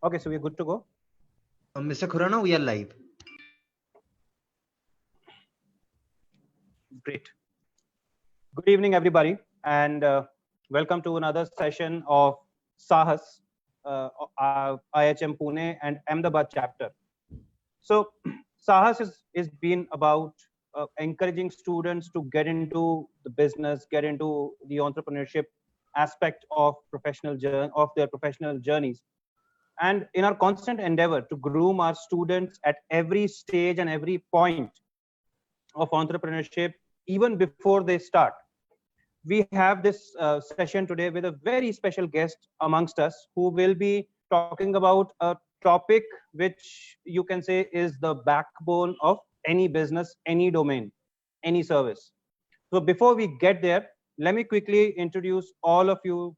Okay, so we're good to go. Mr. Khurana, we are live. Great. Good evening, everybody, and welcome to another session of SAHAS, IIHM Pune and Ahmedabad chapter. So SAHAS is been about encouraging students to get into the business, get into the entrepreneurship aspect of their professional journeys. And in our constant endeavor to groom our students at every stage and every point of entrepreneurship, even before they start, we have this session today with a very special guest amongst us who will be talking about a topic which you can say is the backbone of any business, any domain, any service. So before we get there, let me quickly introduce all of you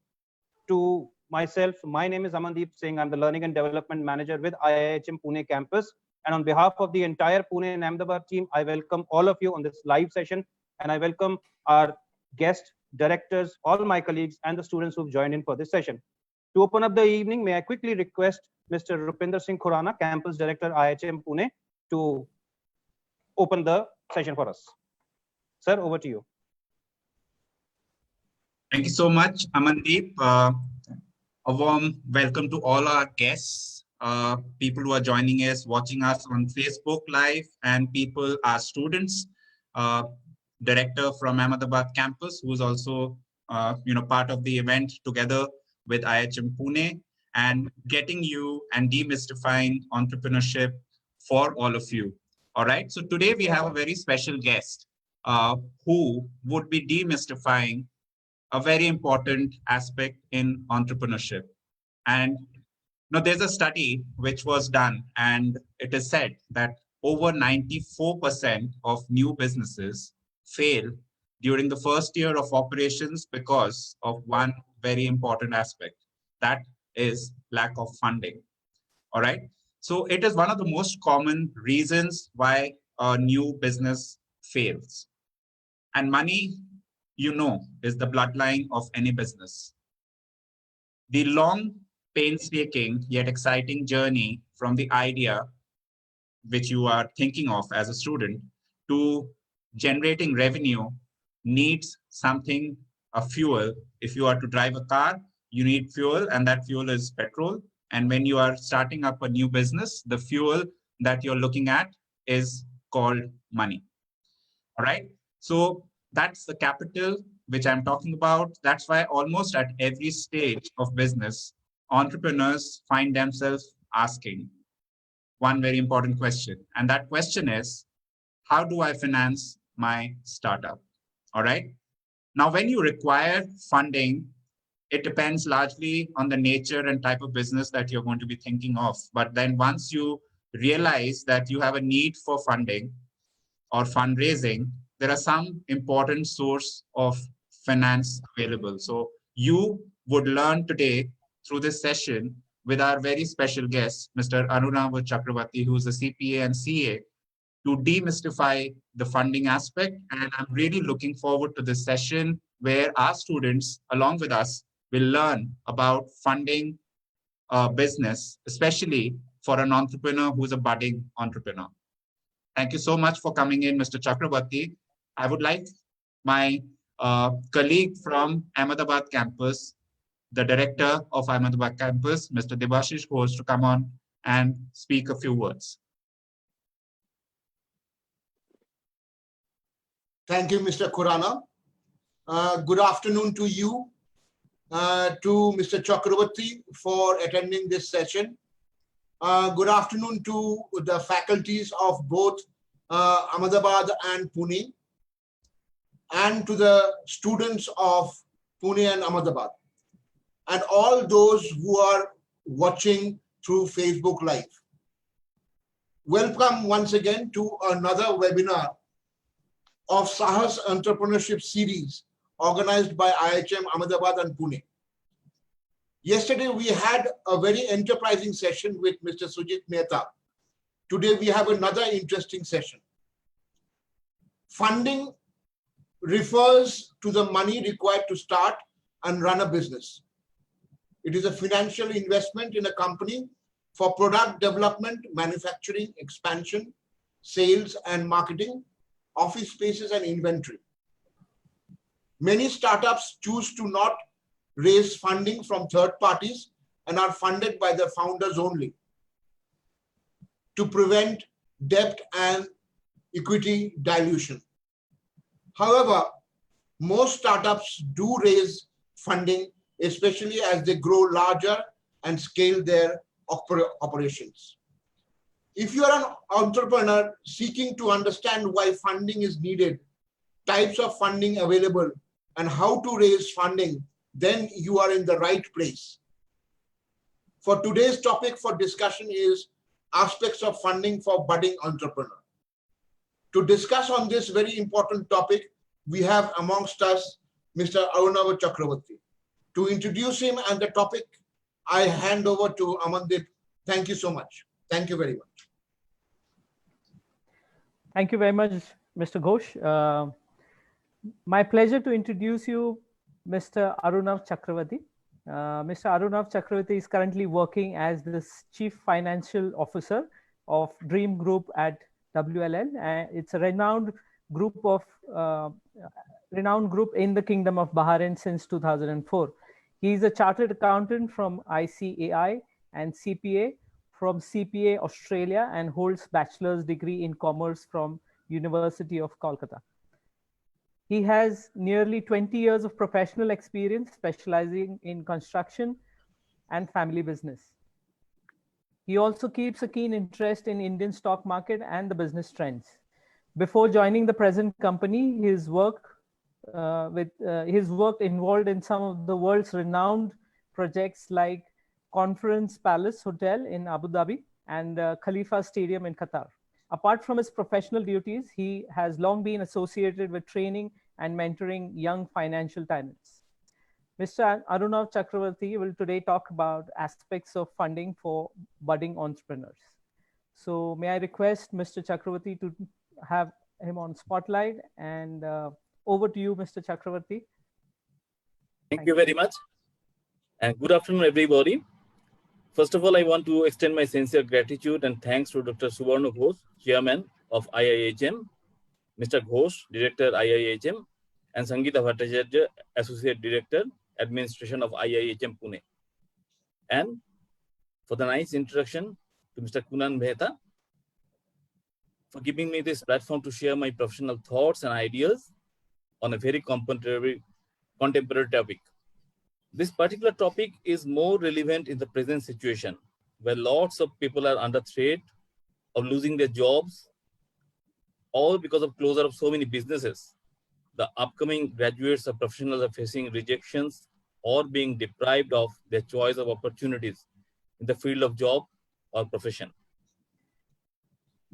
to myself. My name is Amandeep Singh. I'm the Learning and Development Manager with IIHM Pune campus. And on behalf of the entire Pune and Ahmedabad team, I welcome all of you on this live session. And I welcome our guests, directors, all my colleagues, and the students who've joined in for this session. To open up the evening, may I quickly request Mr. Rupinder Singh Khurana, Campus Director, IIHM Pune, to open the session for us. Sir, over to you. Thank you so much, Amandeep. A warm welcome to all our guests, people who are joining us, watching us on Facebook Live, and people, our students, director from Ahmedabad campus, who is also part of the event together with IIHM Pune, and getting you and demystifying entrepreneurship for all of you. All right. So today we have a very special guest who would be demystifying a very important aspect in entrepreneurship. And there's a study which was done, and it is said that over 94% of new businesses fail during the first year of operations because of one very important aspect. That is lack of funding. All right. So it is one of the most common reasons why a new business fails. And money, is the bloodline of any business. The long, painstaking, yet exciting journey from the idea which you are thinking of as a student to generating revenue needs something, a fuel. If you are to drive a car, you need fuel, and that fuel is petrol. And when you are starting up a new business, the fuel that you're looking at is called money. All right. So that's the capital which I'm talking about. That's why almost at every stage of business, entrepreneurs find themselves asking one very important question. And that question is, how do I finance my startup? All right. Now, when you require funding, it depends largely on the nature and type of business that you're going to be thinking of. But then once you realize that you have a need for funding or fundraising, there are some important source of finance available. So you would learn today through this session with our very special guest, Mr. Arunabh Chakravarti, who's a CPA and CA, to demystify the funding aspect. And I'm really looking forward to this session where our students, along with us, will learn about funding business, especially for an entrepreneur who's a budding entrepreneur. Thank you so much for coming in, Mr. Chakravarti. I would like my colleague from Ahmedabad campus, the director of Ahmedabad campus, Mr. Debashish Ghosh, to come on and speak a few words. Thank you, Mr. Khurana. Good afternoon to you, to Mr. Chakravarti for attending this session. Good afternoon to the faculties of both Ahmedabad and Pune, and to the students of Pune and Ahmedabad, and all those who are watching through Facebook Live. Welcome once again to another webinar of SAHAS Entrepreneurship Series organized by IIHM Ahmedabad and Pune. Yesterday, we had a very enterprising session with Mr. Sujit Mehta. Today, we have another interesting session. Funding refers to the money required to start and run a business. It is a financial investment in a company for product development, manufacturing, expansion, sales and marketing, office spaces and inventory. Many startups choose to not raise funding from third parties and are funded by the founders only to prevent debt and equity dilution. However, most startups do raise funding, especially as they grow larger and scale their operations. If you are an entrepreneur seeking to understand why funding is needed, types of funding available, and how to raise funding, then you are in the right place. For today's topic for discussion is aspects of funding for budding entrepreneur. To discuss on this very important topic, we have amongst us Mr. Arunava Chakravarti. To introduce him and the topic, I hand over to Amandeep. Thank you so much. Thank you very much. Thank you very much, Mr. Ghosh. My pleasure to introduce you, Mr. Arunav Chakravarti. Mr. Arunav Chakravarti is currently working as the Chief Financial Officer of Dream Group at WLN. It's a renowned group in the Kingdom of Bahrain since 2004. He is a chartered accountant from ICAI and CPA from CPA Australia and holds bachelor's degree in commerce from University of Kolkata. He has nearly 20 years of professional experience specializing in construction and family business. He also keeps a keen interest in Indian stock market and the business trends. Before joining the present company, his work involved in some of the world's renowned projects like Conference Palace Hotel in Abu Dhabi and Khalifa Stadium in Qatar. Apart from his professional duties, he has long been associated with training and mentoring young financial talents. Mr. Arunav Chakravarti will today talk about aspects of funding for budding entrepreneurs. So may I request Mr. Chakravarti to have him on spotlight, and over to you, Mr. Chakravarti. Thank you very much. And good afternoon, everybody. First of all, I want to extend my sincere gratitude and thanks to Dr. Subarna Ghosh, Chairman of IIHM, Mr. Ghosh, Director IIHM, and Sangeeta Bhattacharya, Associate Director, Administration of IIHM Pune. And for the nice introduction to Mr. Kunan Mehta, for giving me this platform to share my professional thoughts and ideas on a very contemporary topic. This particular topic is more relevant in the present situation, where lots of people are under threat of losing their jobs, all because of closure of so many businesses. The upcoming graduates or professionals are facing rejections or being deprived of their choice of opportunities in the field of job or profession.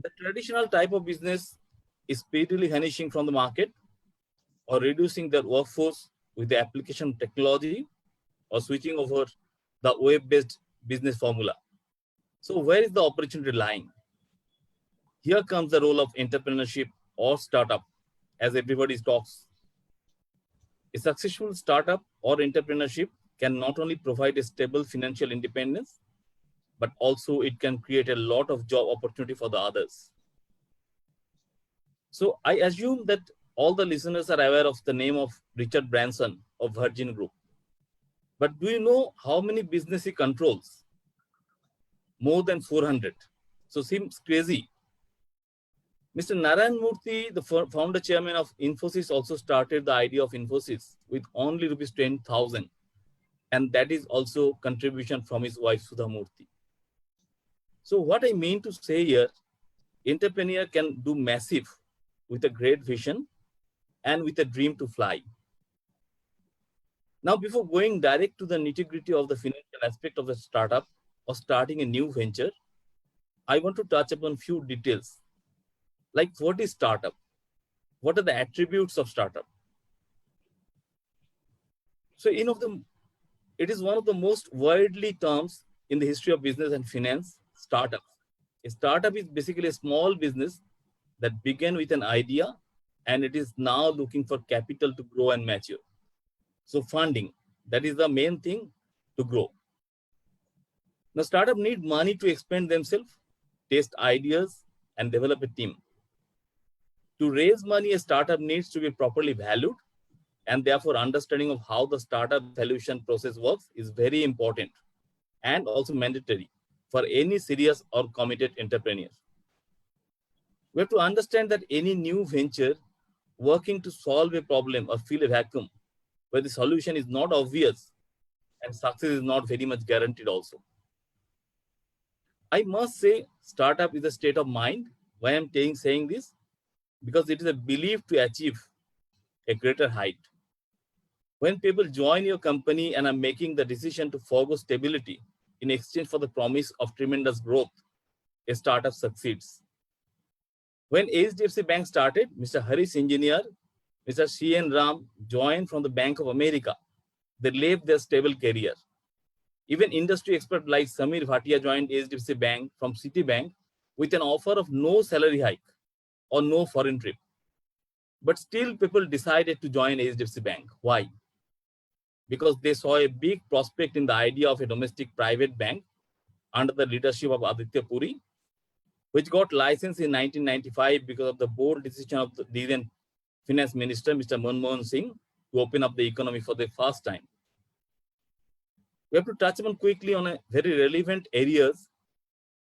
The traditional type of business is speedily vanishing from the market or reducing their workforce with the application of technology or switching over the web-based business formula. So where is the opportunity lying? Here comes the role of entrepreneurship or startup, as everybody talks. A successful startup or entrepreneurship can not only provide a stable financial independence, but also it can create a lot of job opportunity for the others. So I assume that all the listeners are aware of the name of Richard Branson of Virgin Group. But do you know how many business he controls? More than 400. So seems crazy. Mr. Narayan Murthy, the founder chairman of Infosys, also started the idea of Infosys with only rupees 10,000. And that is also contribution from his wife, Sudha Murthy. So what I mean to say here, entrepreneur can do massive with a great vision and with a dream to fly. Now, before going direct to the nitty-gritty of the financial aspect of the startup or starting a new venture, I want to touch upon few details. Like, what is startup? What are the attributes of startup? So, it is one of the most widely terms in the history of business and finance, startup. A startup is basically a small business that began with an idea and it is now looking for capital to grow and mature. So funding, that is the main thing to grow. The startup need money to expand themselves, test ideas, and develop a team. To raise money, a startup needs to be properly valued, and therefore understanding of how the startup valuation process works is very important and also mandatory for any serious or committed entrepreneur. We have to understand that any new venture working to solve a problem or fill a vacuum where the solution is not obvious and success is not very much guaranteed also. I must say startup is a state of mind. Why I'm saying this? Because it is a belief to achieve a greater height. When people join your company and are making the decision to forgo stability in exchange for the promise of tremendous growth, a startup succeeds. When HDFC Bank started, Mr. Harish Engineer, Mr. C.N. Ram joined from the Bank of America. They left their stable career. Even industry experts like Samir Bhatia joined HDFC Bank from Citibank with an offer of no salary hike or no foreign trip. But still people decided to join HDFC Bank. Why? Because they saw a big prospect in the idea of a domestic private bank under the leadership of Aditya Puri, which got licensed in 1995 because of the bold decision of the then Finance Minister, Mr. Manmohan Singh, to open up the economy for the first time. We have to touch upon quickly on a very relevant areas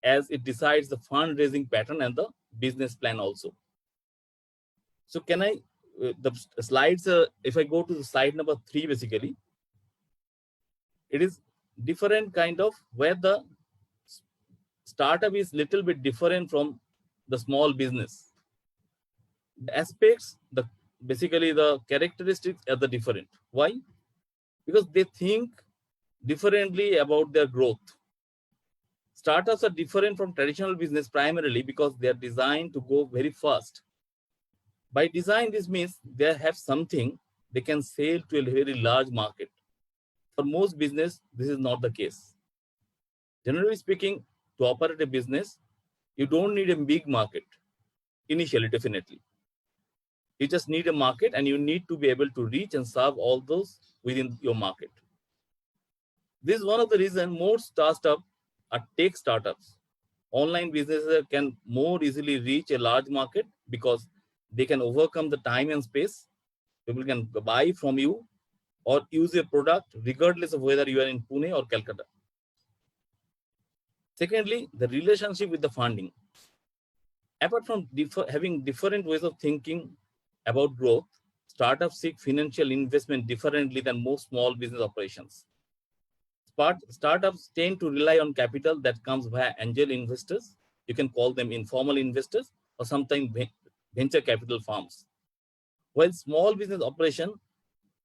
as it decides the fundraising pattern and the business plan also. So can I, the slides, if I go to the slide number 3, basically, it is different kind of where the startup is little bit different from the small business. The aspects, basically the characteristics are the different. Why? Because they think differently about their growth. Startups are different from traditional business primarily because they are designed to go very fast. By design, this means they have something they can sell to a very large market. For most business, this is not the case. Generally speaking, to operate a business, you don't need a big market initially, definitely. You just need a market and you need to be able to reach and serve all those within your market. This is one of the reasons most startups are tech startups. Online businesses can more easily reach a large market because they can overcome the time and space. People can buy from you or use your product regardless of whether you are in Pune or Calcutta. Secondly, the relationship with the funding. Apart from having different ways of thinking about growth, startups seek financial investment differently than most small business operations. Startups tend to rely on capital that comes via angel investors. You can call them informal investors or sometimes venture capital firms. While small business operation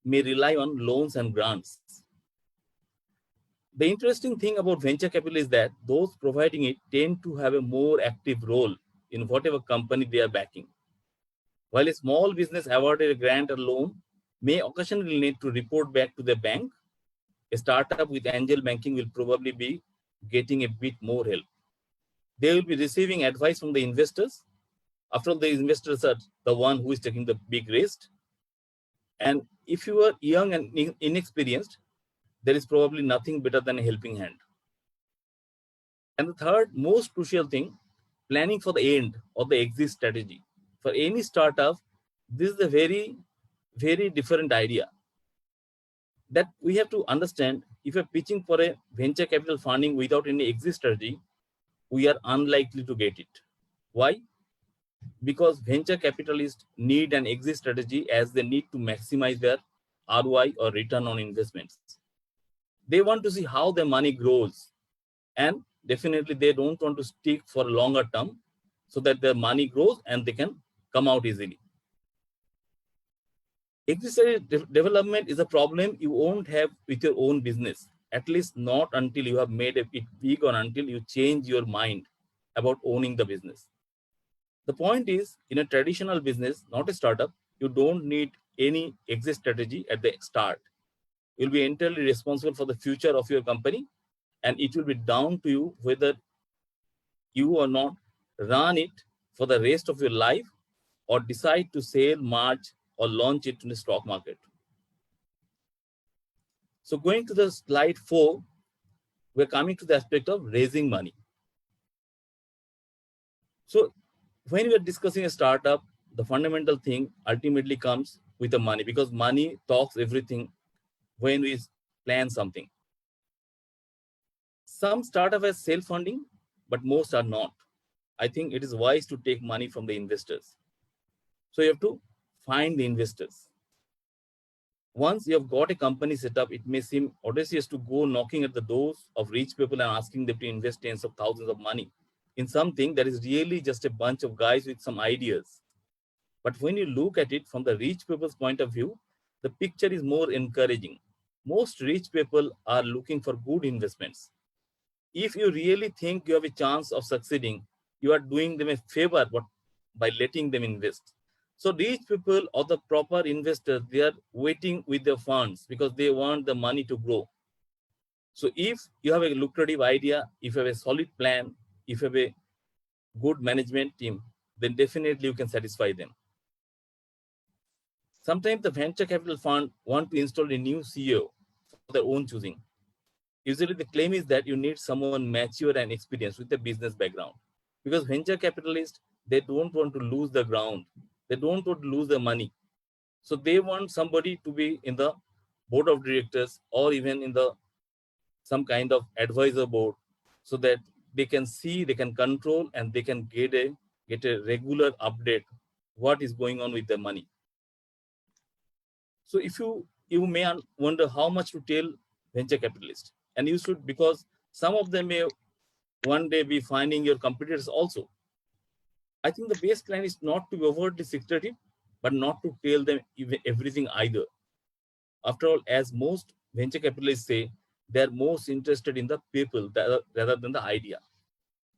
may rely on loans and grants. The interesting thing about venture capital is that those providing it tend to have a more active role in whatever company they are backing. While a small business awarded a grant or loan may occasionally need to report back to the bank, a startup with angel banking will probably be getting a bit more help. They will be receiving advice from the investors. After all, the investors are the one who is taking the big risk. And if you are young and inexperienced, there is probably nothing better than a helping hand. And the third most crucial thing, planning for the end or the exit strategy. For any startup, this is a very, very different idea. That we have to understand, if you're pitching for a venture capital funding without any exit strategy, we are unlikely to get it. Why? Because venture capitalists need an exit strategy as they need to maximize their ROI or return on investments. They want to see how their money grows, and definitely they don't want to stick for a longer term so that their money grows and they can come out easily. Exit strategy development is a problem you won't have with your own business, at least not until you have made it big or until you change your mind about owning the business. The point is, in a traditional business, not a startup, you don't need any exit strategy at the start. You'll be entirely responsible for the future of your company, and it will be down to you whether you or not run it for the rest of your life or decide to sell, merge, or launch it in the stock market. So going to the slide 4, we're coming to the aspect of raising money. So when we are discussing a startup, the fundamental thing ultimately comes with the money, because money talks everything when we plan something. Some startup has self-funding, but most are not. I think it is wise to take money from the investors. So you have to find the investors. Once you have got a company set up, it may seem audacious to go knocking at the doors of rich people and asking them to invest tens of thousands of money in something that is really just a bunch of guys with some ideas. But when you look at it from the rich people's point of view, the picture is more encouraging. Most rich people are looking for good investments. If you really think you have a chance of succeeding, you are doing them a favor by letting them invest. So rich people or the proper investors, they are waiting with their funds because they want the money to grow. So if you have a lucrative idea, if you have a solid plan, if you have a good management team, then definitely you can satisfy them. Sometimes the venture capital fund want to install a new CEO for their own choosing. Usually the claim is that you need someone mature and experienced with a business background, because venture capitalists, they don't want to lose the ground. They don't want to lose the money. So they want somebody to be in the board of directors or even in the some kind of advisor board, so that they can see, they can control, and they can get a regular update what is going on with the money. So if you may wonder how much to tell venture capitalists, and you should, because some of them may one day be finding your competitors also. I think the base plan is not to be overtly secretive, but not to tell them everything either. After all, as most venture capitalists say, they're most interested in the people rather than the idea.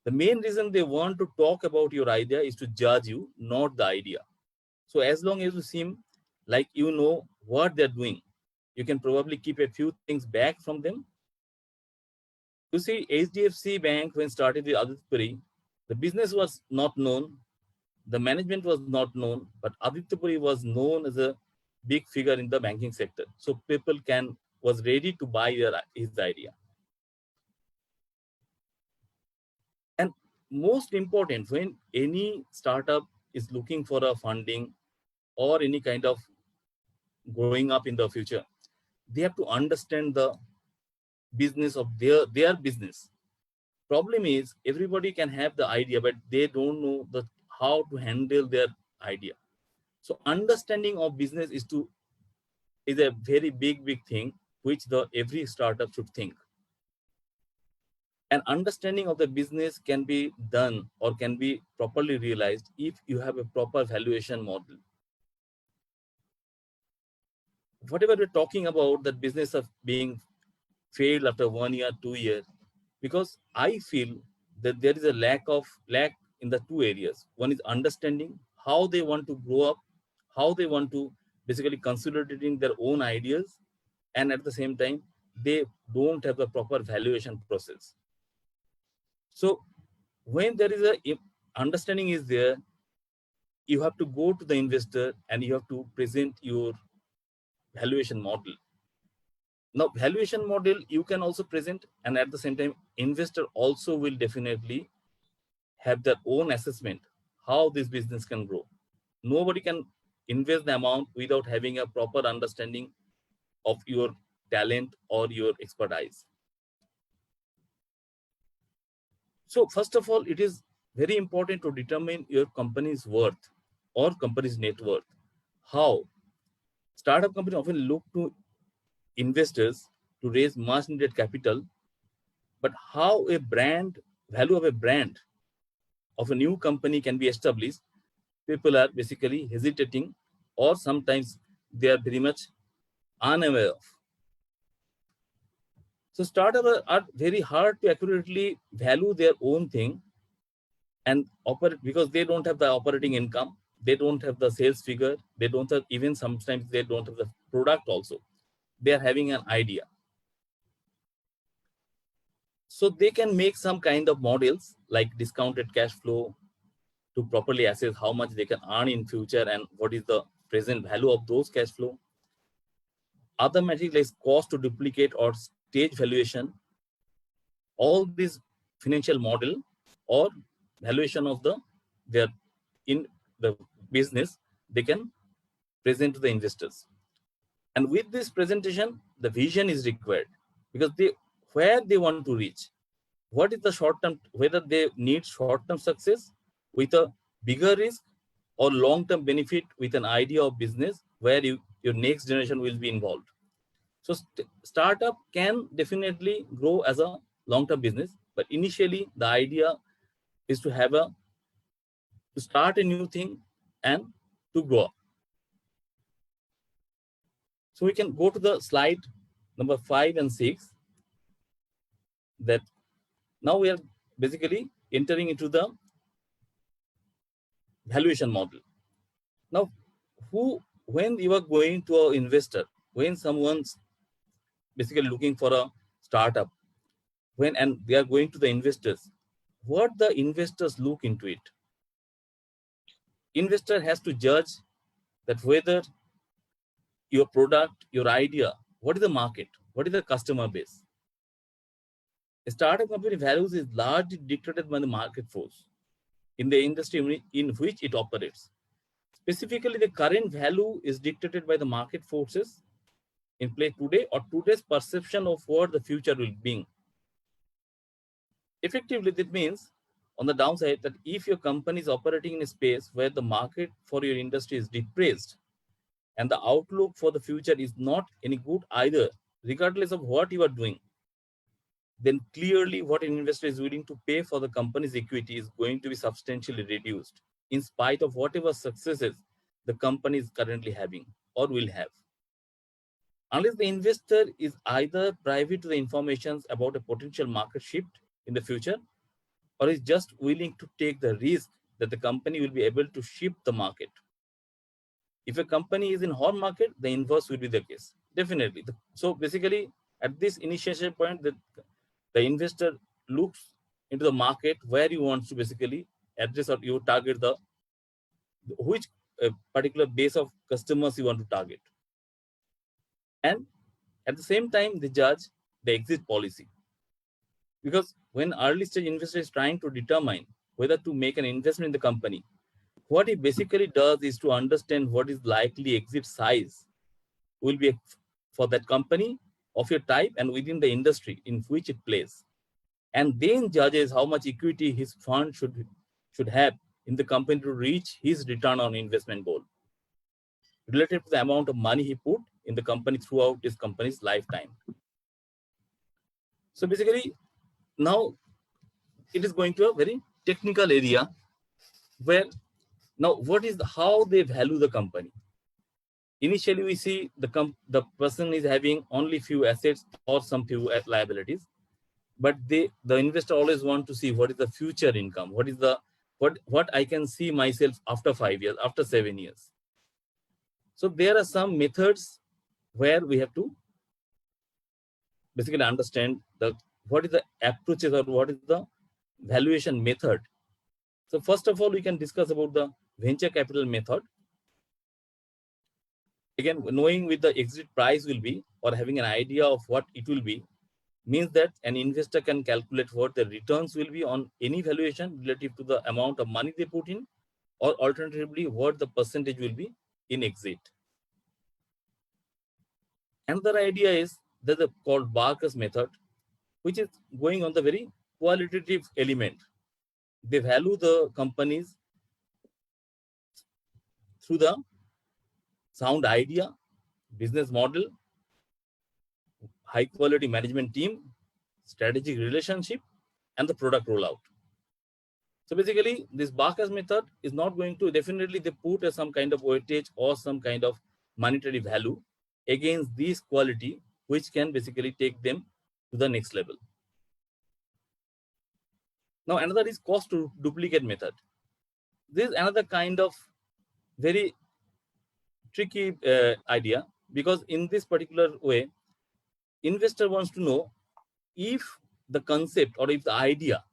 The main reason they want to talk about your idea is to judge you, not the idea. So as long as you seem like you know what they're doing, you can probably keep a few things back from them. You see, HDFC Bank, when started with Aditya Puri, the business was not known, the management was not known, but Aditya Puri was known as a big figure in the banking sector. So people was ready to buy his idea. And most important, when any startup is looking for a funding or any kind of growing up in the future, they have to understand the business of their business. Problem is, everybody can have the idea, but they don't know how to handle their idea. So understanding of business is a very big thing, which every startup should think. An understanding of the business can be done or can be properly realized if you have a proper valuation model. Whatever we're talking about, that business of being failed after 1 year, 2 years, because I feel that there is a lack in the two areas. One is understanding how they want to grow up, how they want to basically consolidating their own ideas, and at the same time, they don't have the proper valuation process. So when there is a understanding is there, you have to go to the investor and you have to present your valuation model. Now, valuation model you can also present, and at the same time, investor also will definitely have their own assessment how this business can grow. Nobody can invest the amount without having a proper understanding of your talent or your expertise. So first of all, it is very important to determine your company's worth or company's net worth. How? Startup companies often look to investors to raise much needed capital, but how value of a brand of a new company can be established, people are basically hesitating, or sometimes they are very much unaware of. So startups are very hard to accurately value their own thing and operate, because they don't have the operating income, they don't have the sales figure, they don't have, even sometimes they don't have the product also. They are having an idea. So they can make some kind of models like discounted cash flow to properly assess how much they can earn in future and what is the present value of those cash flow. Other metrics like cost to duplicate or stage valuation all these financial model or valuation of their in the business, they can present to the investors. And with this presentation, the vision is required, because where they want to reach, what is the short term, whether they need short term success with a bigger risk or long term benefit with an idea of business where your next generation will be involved. So startup can definitely grow as a long term business, but initially the idea is to start a new thing and to grow up. So we can go to the slide number 5 and 6. That now we are basically entering into the valuation model. Now, when you are going to an investor, when someone's basically looking for a startup, and they are going to the investors, what the investors look into it? Investor has to judge that whether your product, your idea, what is the market, what is the customer base. A startup company values is largely dictated by the market force in the industry in which it operates. Specifically, the current value is dictated by the market forces in play today or today's perception of what the future will be. Effectively, that means on the downside that if your company is operating in a space where the market for your industry is depressed and the outlook for the future is not any good either, regardless of what you are doing, then clearly what an investor is willing to pay for the company's equity is going to be substantially reduced in spite of whatever successes the company is currently having or will have. Unless the investor is either privy to the information about a potential market shift in the future, or is just willing to take the risk that the company will be able to shift the market. If a company is in hot market, the inverse will be the case, definitely. So basically, at this initiation point, the investor looks into the market where you want to basically address or you target which particular base of customers you want to target. And at the same time, they judge the exit policy. Because when early stage investor is trying to determine whether to make an investment in the company, what he basically does is to understand what is likely exit size will be for that company of your type and within the industry in which it plays. And then judges how much equity his fund should have in the company to reach his return on investment goal related to the amount of money he put in the company throughout his company's lifetime. So basically, now it is going to a very technical area where now how they value the company. Initially, we see the person is having only few assets or some few liabilities, but the investor always want to see what is the future income, what I can see myself after 5 years, after 7 years. So there are some methods where we have to basically understand what is the approaches or what is the valuation method. So first of all, we can discuss about the venture capital method. Again, knowing with the exit price will be or having an idea of what it will be means that an investor can calculate what the returns will be on any valuation relative to the amount of money they put in, or alternatively, what the percentage will be in exit. Another idea is the called Barker's method, which is going on the very qualitative element. They value the companies through the sound idea, business model, high quality management team, strategic relationship, and the product rollout. So basically, this Barker's method is not going to definitely they put some kind of weightage or some kind of monetary value against this quality, which can basically take them to the next level. Now, another is cost to duplicate method. This is another kind of very tricky idea, because in this particular way, investor wants to know if the concept or if the idea,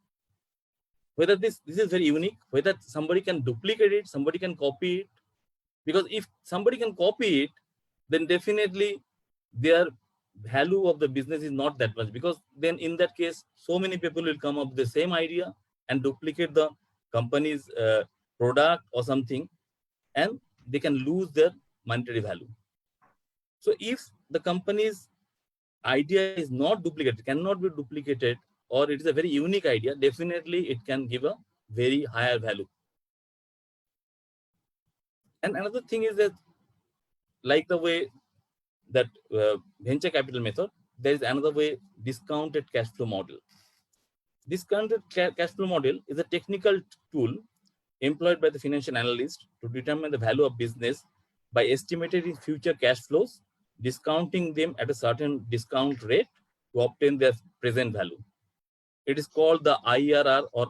whether this is very unique, whether somebody can duplicate it, somebody can copy it. Because if somebody can copy it, then definitely their value of the business is not that much, because then in that case, so many people will come up with the same idea and duplicate the company's product or something, and they can lose their monetary value. So if the company's idea is not duplicated, cannot be duplicated, or it is a very unique idea, definitely it can give a very higher value. And another thing is that, like the way that venture capital method, there is another way, discounted cash flow model. Discounted cash flow model is a technical tool employed by the financial analyst to determine the value of business by estimating future cash flows, discounting them at a certain discount rate to obtain their present value. It is called the IRR, or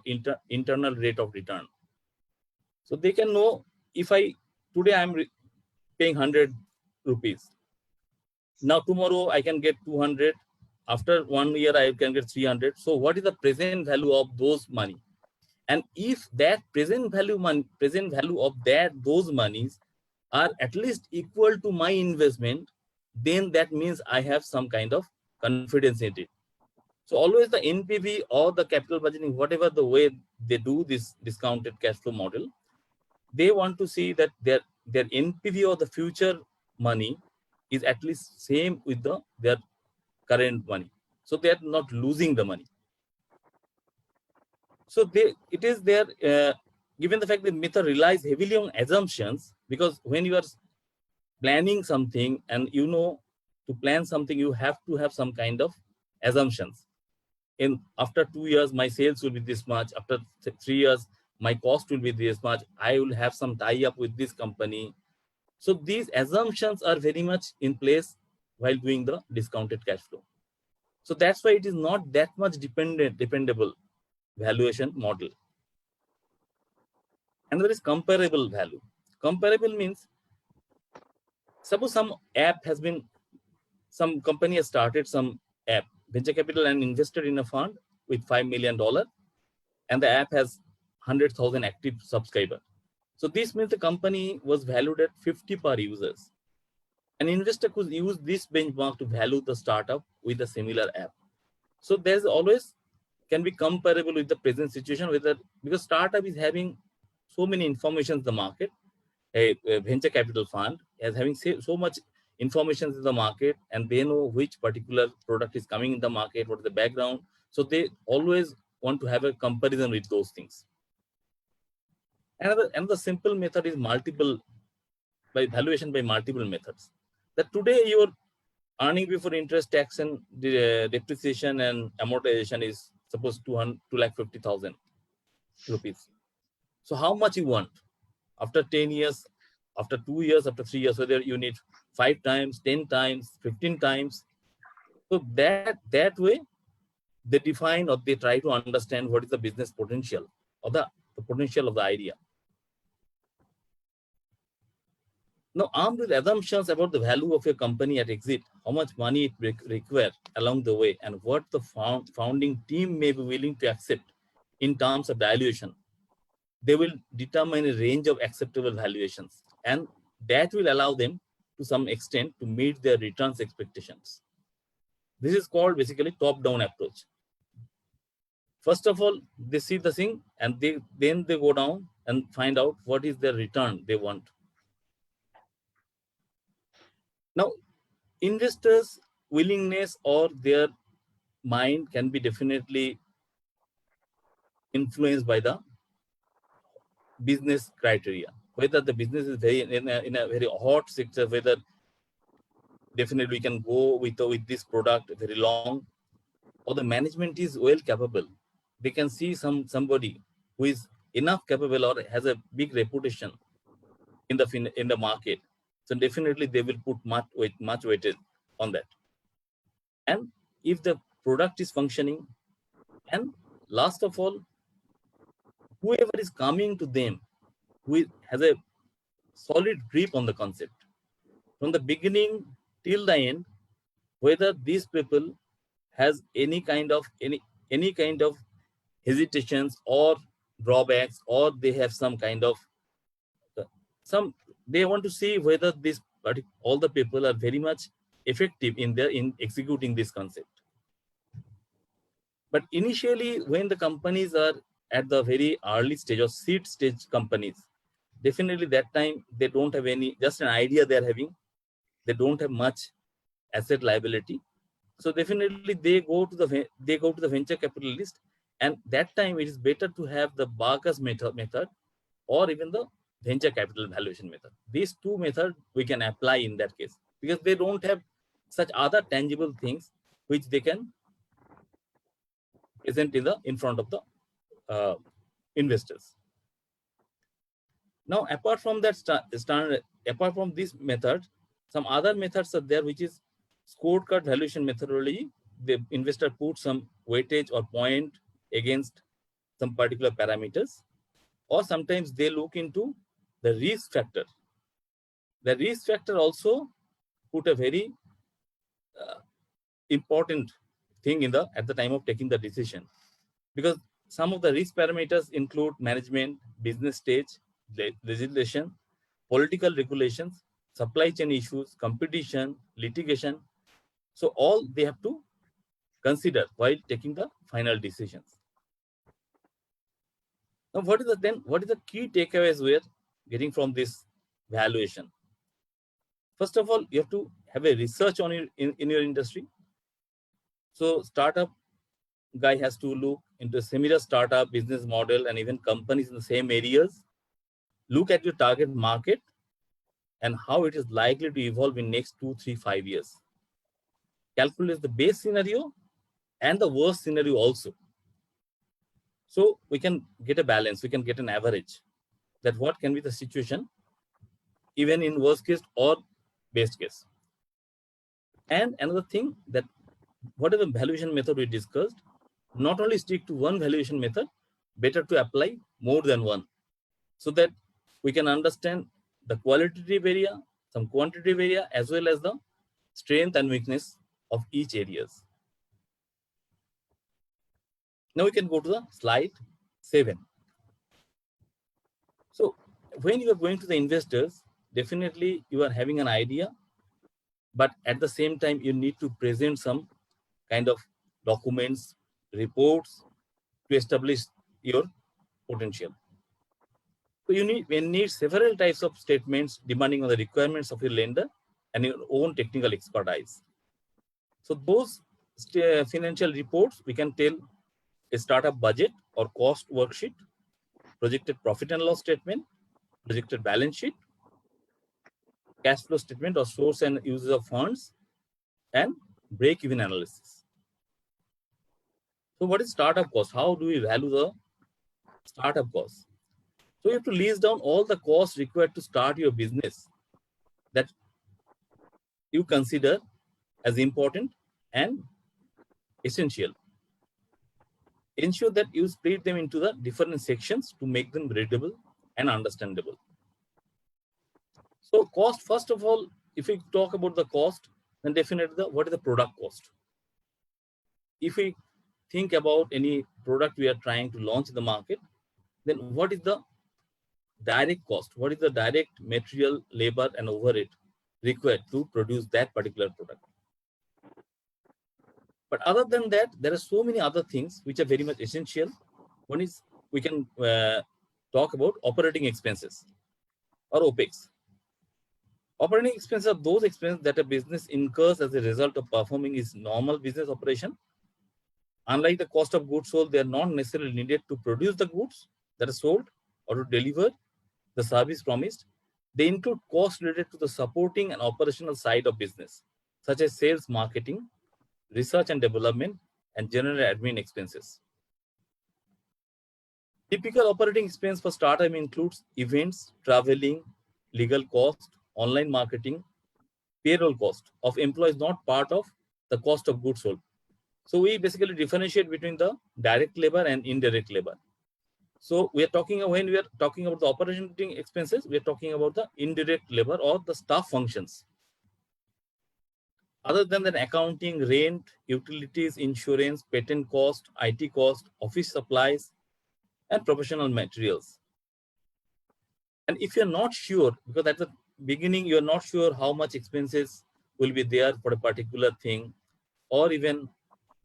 internal rate of return. So they can know, if today I'm paying 100 rupees. Now tomorrow I can get 200. After 1 year I can get 300. So what is the present value of those money? And if that present value of those monies are at least equal to my investment, then that means I have some kind of confidence in it. So always the NPV or the capital budgeting, whatever the way they do this discounted cash flow model, they want to see that their NPV or the future money is at least same with their current money. So they are not losing the money. So it is there, given the fact that method relies heavily on assumptions, because when you are planning something, and to plan something, you have to have some kind of assumptions. After 2 years, my sales will be this much. After 3 years, my cost will be this much. I will have some tie-up with this company. So these assumptions are very much in place while doing the discounted cash flow. So that's why it is not that much dependable valuation model. Another is comparable value. Comparable means, suppose some company has started some app, venture capital, and invested in a fund with $5 million, and the app has 100,000 active subscribers. So this means the company was valued at 50 per users. An investor could use this benchmark to value the startup with a similar app. So there's always can be comparable with the present situation, because startup is having so many information in the market. A venture capital fund is having so much information in the market, and they know which particular product is coming in the market, what is the background. So they always want to have a comparison with those things. Another simple method is valuation by multiple methods. That today your earning before interest, tax, and depreciation and amortization is suppose 250,000 rupees. So how much you want after 10 years, after 2 years, after 3 years, whether you need 5 times, 10 times, 15 times. So that way they define, or they try to understand what is the business potential, or the potential of the idea. Now, armed with assumptions about the value of your company at exit, how much money it requires along the way, and what the founding team may be willing to accept in terms of valuation, they will determine a range of acceptable valuations, and that will allow them to some extent to meet their returns expectations. This is called basically top-down approach. First of all, they see the thing, and then they go down and find out what is the return they want. Now, investors' willingness or their mind can be definitely influenced by the business criteria. Whether the business is in a very hot sector, whether definitely we can go with this product very long, or the management is well capable. They can see somebody who is enough capable or has a big reputation in the market. So definitely they will put much weightage on that. And if the product is functioning, and last of all, whoever is coming to them, who has a solid grip on the concept from the beginning till the end, whether these people has any kind of hesitations or drawbacks, or they have some kind of they want to see whether all the people are very much effective in executing this concept. But initially, when the companies are at the very early stage or seed stage companies, definitely that time they don't have any, just an idea they are having. They don't have much asset liability. So definitely they go to the venture capitalist, and that time it is better to have the Barker's method or even the venture capital valuation method. These two methods we can apply in that case, because they don't have such other tangible things which they can present in front of the investors. Now, apart from that apart from this method, some other methods are there, which is scorecard valuation methodology. The investor puts some weightage or point against some particular parameters, or sometimes they look into the risk factor. The risk factor also put a very important thing at the time of taking the decision, because some of the risk parameters include management, business stage, legislation, political regulations, supply chain issues, competition, litigation. So all they have to consider while taking the final decisions. Now, what is the key takeaways we are getting from this valuation? First of all, you have to have a research on in your industry. So startup guy has to look into a similar startup business model and even companies in the same areas. Look at your target market and how it is likely to evolve in next 2, 3, 5 years. Calculate the base scenario and the worst scenario also. So we can get a balance, we can get an average that what can be the situation even in worst case or best case. And another thing, that whatever valuation method we discussed, not only stick to one valuation method, better to apply more than one, so that we can understand the qualitative area, some quantitative area, as well as the strength and weakness of each areas. Now we can go to the slide 7. So when you are going to the investors, definitely you are having an idea, but at the same time you need to present some kind of documents, reports to establish your potential. So you need several types of statements depending on the requirements of your lender and your own technical expertise. So those financial reports, we can tell a startup budget or cost worksheet, projected profit and loss statement, projected balance sheet, cash flow statement or source and uses of funds, and break-even analysis. So what is startup cost? How do we value the startup cost? So you have to list down all the costs required to start your business that you consider as important and essential. Ensure that you split them into the different sections to make them readable and understandable. So cost, first of all, if we talk about the cost, then definitely what is the product cost? If we think about any product we are trying to launch in the market, then what is the direct cost? What is the direct material, labor, and overhead required to produce that particular product? But other than that, there are so many other things which are very much essential. One is we can talk about operating expenses or OPEX. Operating expenses are those expenses that a business incurs as a result of performing its normal business operation. Unlike the cost of goods sold, they are not necessarily needed to produce the goods that are sold or to deliver the service promised. They include costs related to the supporting and operational side of business, such as sales, marketing, research and development, and general admin expenses. Typical operating expense for startup includes events, traveling, legal cost, online marketing, payroll cost of employees not part of the cost of goods sold. So we basically differentiate between the direct labor and indirect labor. So we are talking, when we are talking about the operating expenses, we are talking about the indirect labor or the staff functions. Other than that, accounting, rent, utilities, insurance, patent cost, IT cost, office supplies, and professional materials. And if you're not sure, because at the beginning, you're not sure how much expenses will be there for a particular thing, or even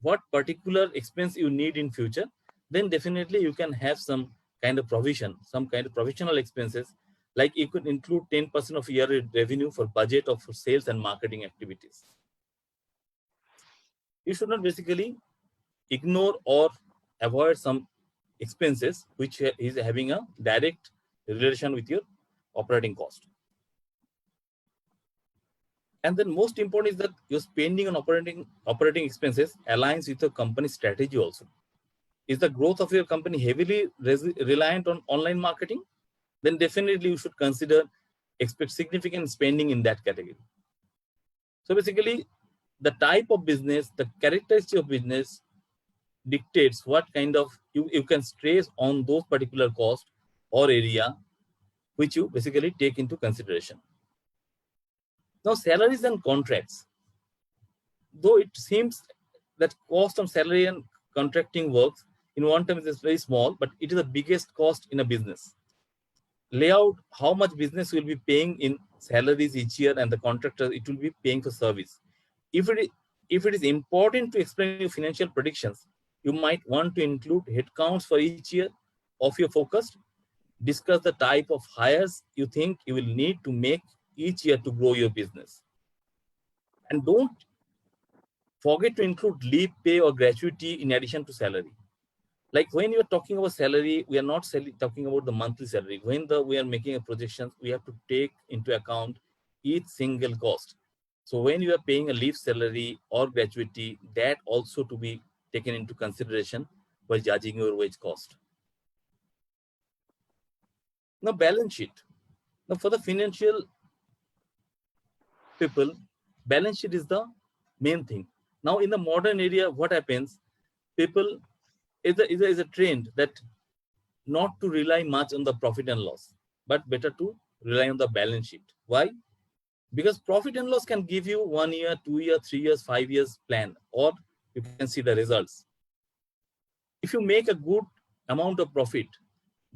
what particular expense you need in future, then definitely you can have some kind of provision, some kind of provisional expenses, like you could include 10% of your revenue for budget of sales and marketing activities. You should not basically ignore or avoid some expenses which is having a direct relation with your operating cost. And then most important is that your spending on operating expenses aligns with your company strategy also. Is the growth of your company heavily reliant on online marketing? Then definitely you should consider expect significant spending in that category. So basically, the type of business, the characteristic of business dictates what kind of you can stress on those particular cost or area which you basically take into consideration. Now, salaries and contracts. Though it seems that cost of salary and contracting works in one term is very small, but it is the biggest cost in a business. Lay out how much business will be paying in salaries each year, and the contractor it will be paying for service. If it is important to explain your financial predictions, you might want to include headcounts for each year of your forecast. Discuss the type of hires you think you will need to make each year to grow your business. And don't forget to include leave pay or gratuity in addition to salary. Like when you're talking about salary, we are not talking about the monthly salary. When we are making a projection, we have to take into account each single cost. So when you are paying a leave salary or gratuity, that also to be taken into consideration while judging your wage cost. Now, balance sheet. Now, for the financial people, balance sheet is the main thing. Now, in the modern area, what happens? People is a trend that not to rely much on the profit and loss, but better to rely on the balance sheet. Why? Because profit and loss can give you 1 year, 2 year, 3 years, 5 years plan, or you can see the results. If you make a good amount of profit,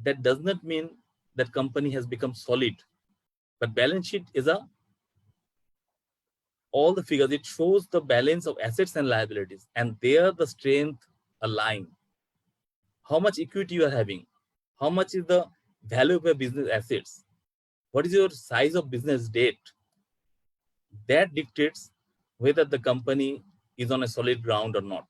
that does not mean that company has become solid. But balance sheet is all the figures. It shows the balance of assets and liabilities, and there the strength align. How much equity you are having? How much is the value of your business assets? What is your size of business debt? That dictates whether the company is on a solid ground or not.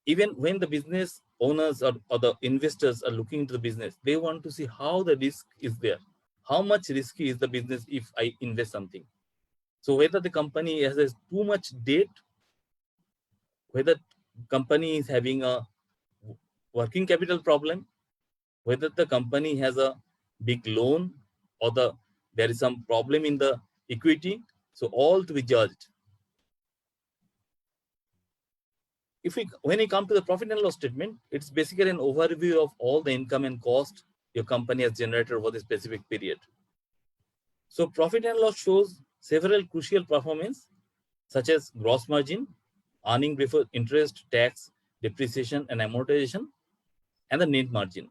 Even when the business owners or the investors are looking into the business, they want to see how the risk is there. How much risky is the business if I invest something? So whether the company has too much debt, whether company is having a working capital problem, whether the company has a big loan or there is some problem in the equity, so all to be judged. When you come to the profit and loss statement, it's basically an overview of all the income and cost your company has generated over the specific period. So profit and loss shows several crucial performance, such as gross margin, earning before interest, tax, depreciation, and amortization, and the net margin.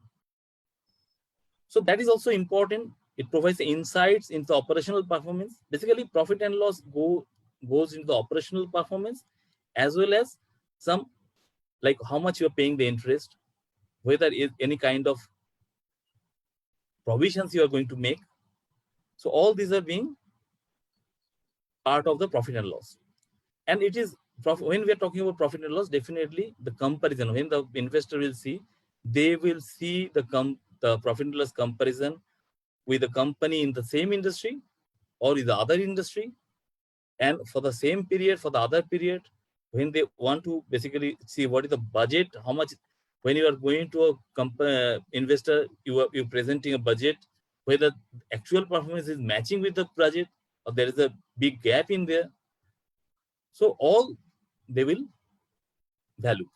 So that is also important. It provides insights into operational performance. Basically, profit and loss goes into the operational performance, as well as some like how much you are paying the interest, whether is any kind of provisions you are going to make. So all these are being part of the profit and loss. And it is when we are talking about profit and loss, definitely the comparison, when the investor will see, they will see the profit and loss comparison with a company in the same industry or in the other industry, and for the same period, for the other period, when they want to basically see what is the budget, how much, when you are going to a investor, you're presenting a budget, whether actual performance is matching with the budget or there is a big gap in there. So all they will value.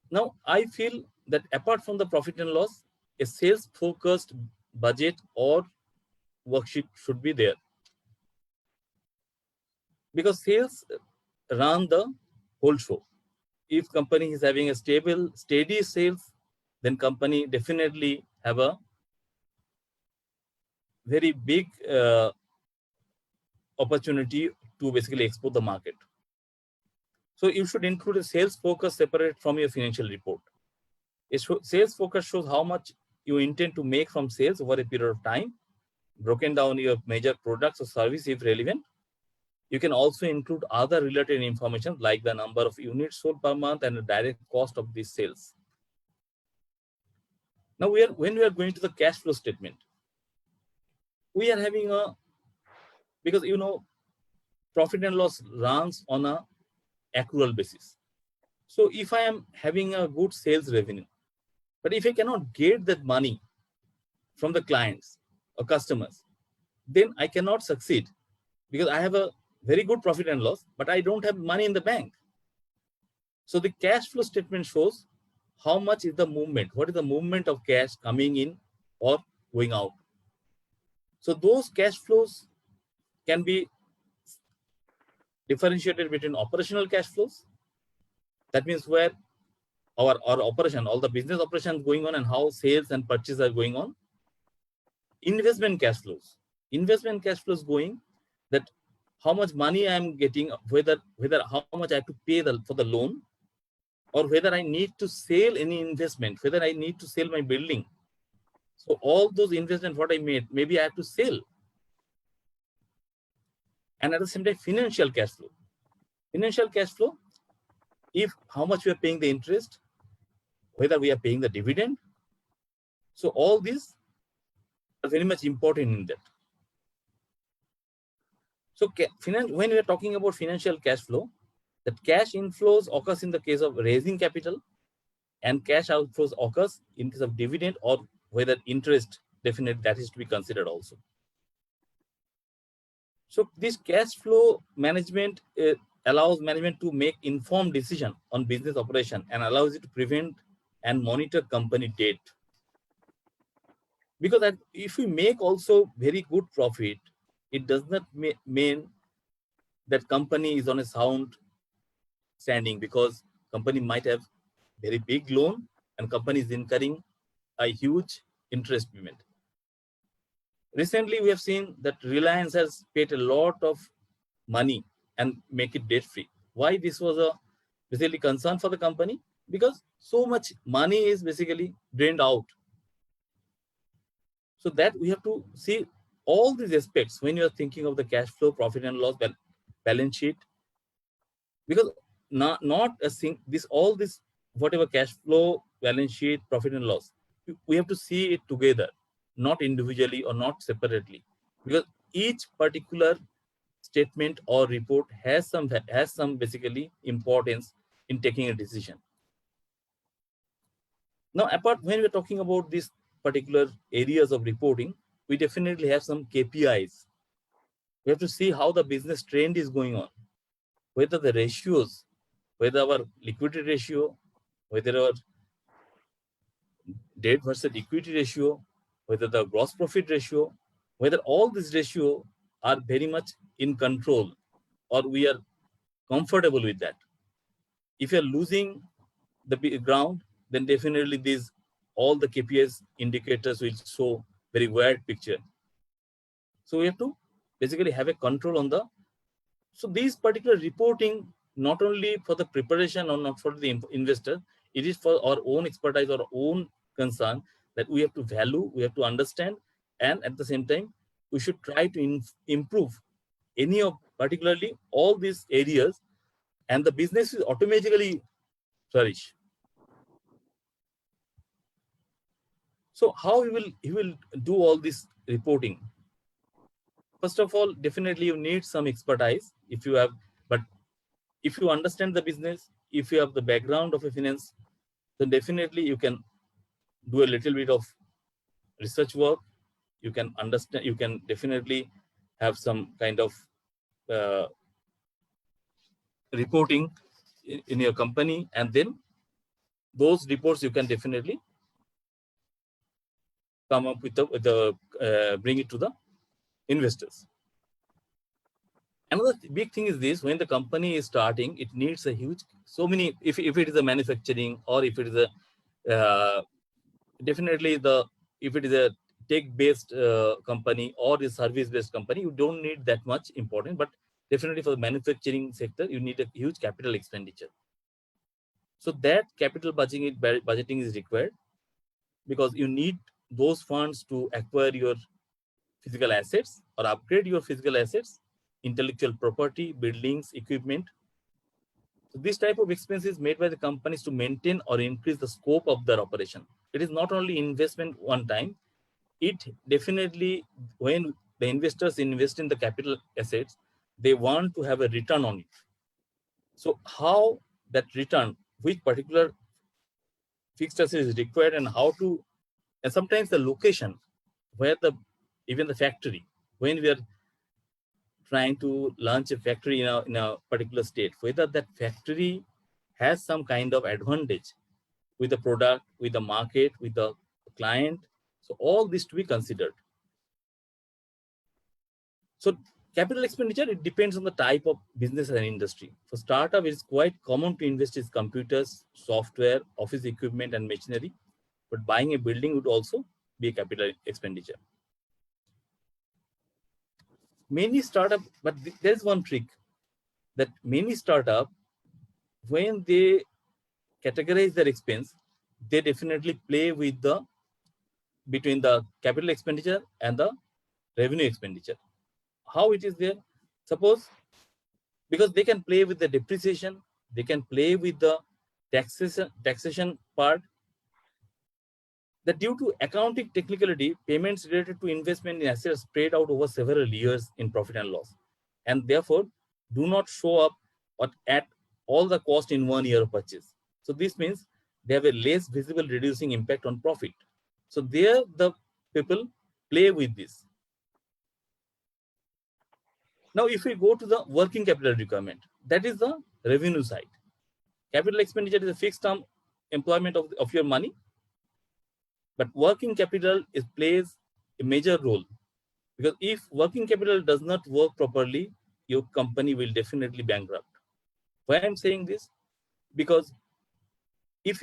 Now, I feel that apart from the profit and loss, a sales-focused budget or worksheet should be there. Because sales run the whole show. If company is having a steady sales, then company definitely have a very big opportunity to basically explore the market. So you should include a sales focus separate from your financial report. Sales focus shows how much you intend to make from sales over a period of time, broken down your major products or service if relevant. You can also include other related information like the number of units sold per month and the direct cost of these sales. Now, when we are going to the cash flow statement, we are having because profit and loss runs on a accrual basis. So if I am having a good sales revenue, but if I cannot get that money from the clients or customers, then I cannot succeed because I have a very good profit and loss, but I don't have money in the bank. So the cash flow statement shows how much is the movement, what is the movement of cash coming in or going out. So those cash flows can be differentiated between operational cash flows. That means where our operation, all the business operations going on and how sales and purchase are going on. Investment cash flows. Investment cash flows going that how much money I am getting, whether how much I have to pay for the loan, or whether I need to sell any investment, whether I need to sell my building. So all those investments what I made, maybe I have to sell. And at the same time, financial cash flow. Financial cash flow, if how much we are paying the interest, whether we are paying the dividend. So all these are very much important in that. So when we are talking about financial cash flow, that cash inflows occurs in the case of raising capital and cash outflows occurs in case of dividend or whether interest, definitely that is to be considered also. So this cash flow management allows management to make informed decision on business operation and allows it to prevent and monitor company debt. Because if we make also very good profit, it does not mean that company is on a sound standing, because company might have very big loan and company is incurring a huge interest payment. Recently, we have seen that Reliance has paid a lot of money and make it debt free. Why this was a basically concern for the company? Because so much money is basically drained out. So that we have to see all these aspects when you are thinking of the cash flow, profit and loss, balance sheet. Because not a thing, all this whatever cash flow, balance sheet, profit and loss, we have to see it together, not individually or not separately, because each particular statement or report has some basically importance in taking a decision. Now, when we're talking about these particular areas of reporting, we definitely have some KPIs. We have to see how the business trend is going on, whether the ratios, whether our liquidity ratio, whether our debt versus equity ratio, whether the gross profit ratio, whether all these ratios are very much in control or we are comfortable with that. If you're losing the ground, then definitely all the KPIs indicators will show very weird picture. So we have to basically have a control on so these particular reporting, not only for the preparation or not for the investor, it is for our own expertise, our own concern that we have to value, we have to understand, and at the same time, we should try to improve any of particularly all these areas, and the business is automatically flourish. So how he will do all this reporting? First of all, definitely you need some expertise if you have, but if you understand the business, if you have the background of a finance, then definitely you can do a little bit of research work. You can understand, you can definitely have some kind of reporting in your company, and then those reports you can definitely come up with bring it to the investors. Another big thing is this: when the company is starting, it needs a huge, if it is a manufacturing or if it is a definitely if it is a tech-based company or a service-based company, you don't need that much important, but definitely for the manufacturing sector, you need a huge capital expenditure. So that capital budgeting is required because you need those funds to acquire your physical assets or upgrade your physical assets, intellectual property, buildings, equipment. So this type of expense is made by the companies to maintain or increase the scope of their operation. It is not only investment one time, it definitely, when the investors invest in the capital assets, they want to have a return on it. So how that return, which particular fixed asset is required, and how to, and sometimes the location where even the factory, when we are trying to launch a factory in a particular state, whether that factory has some kind of advantage with the product, with the market, with the client. So all this to be considered. So capital expenditure, it depends on the type of business and industry. For startup, it's quite common to invest in computers, software, office equipment, and machinery. But buying a building would also be a capital expenditure. Many startup, but there's one trick that many startup, when they categorize their expense, they definitely play with between the capital expenditure and the revenue expenditure. How it is there? Suppose, because they can play with the depreciation, they can play with the taxation part, that due to accounting technicality, payments related to investment in assets spread out over several years in profit and loss, and therefore do not show up at all the cost in 1 year of purchase. So this means they have a less visible reducing impact on profit. So there the people play with this. Now, if we go to the working capital requirement, that is the revenue side. Capital expenditure is a fixed term employment of your money, but working capital plays a major role, because if working capital does not work properly, your company will definitely bankrupt. Why I'm saying this? Because if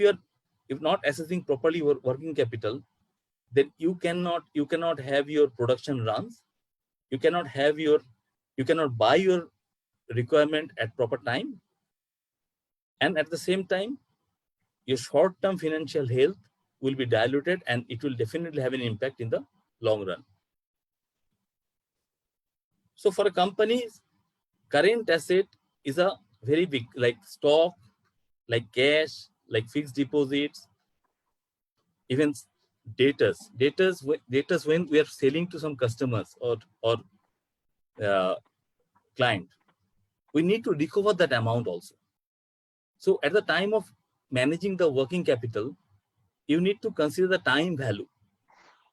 not assessing properly your working capital, then you cannot have your production runs, you cannot buy your requirement at proper time, and at the same time your short-term financial health will be diluted, and it will definitely have an impact in the long run. So for a company's current asset is a very big, like stock, like cash, like fixed deposits, even debtors when we are selling to some customers or client, we need to recover that amount also. So at the time of managing the working capital, you need to consider the time value.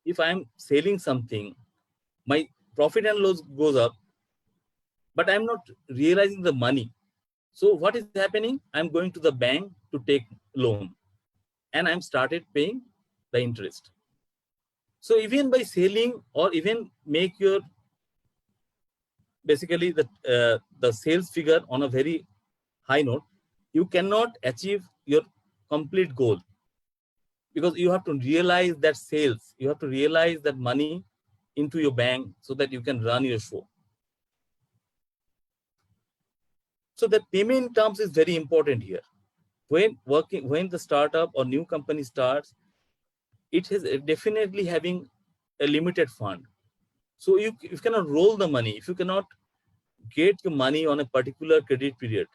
If I'm selling something, my profit and loss goes up, but I'm not realizing the money. So what is happening? I'm going to the bank to take loan, and I'm started paying the interest. So even by selling, or even make your basically the sales figure on a very high note, you cannot achieve your complete goal, because you have to realize that sales, you have to realize that money into your bank so that you can run your show. So the payment terms is very important here. When the startup or new company starts, it is definitely having a limited fund. So you cannot roll the money. If you cannot get your money on a particular credit period,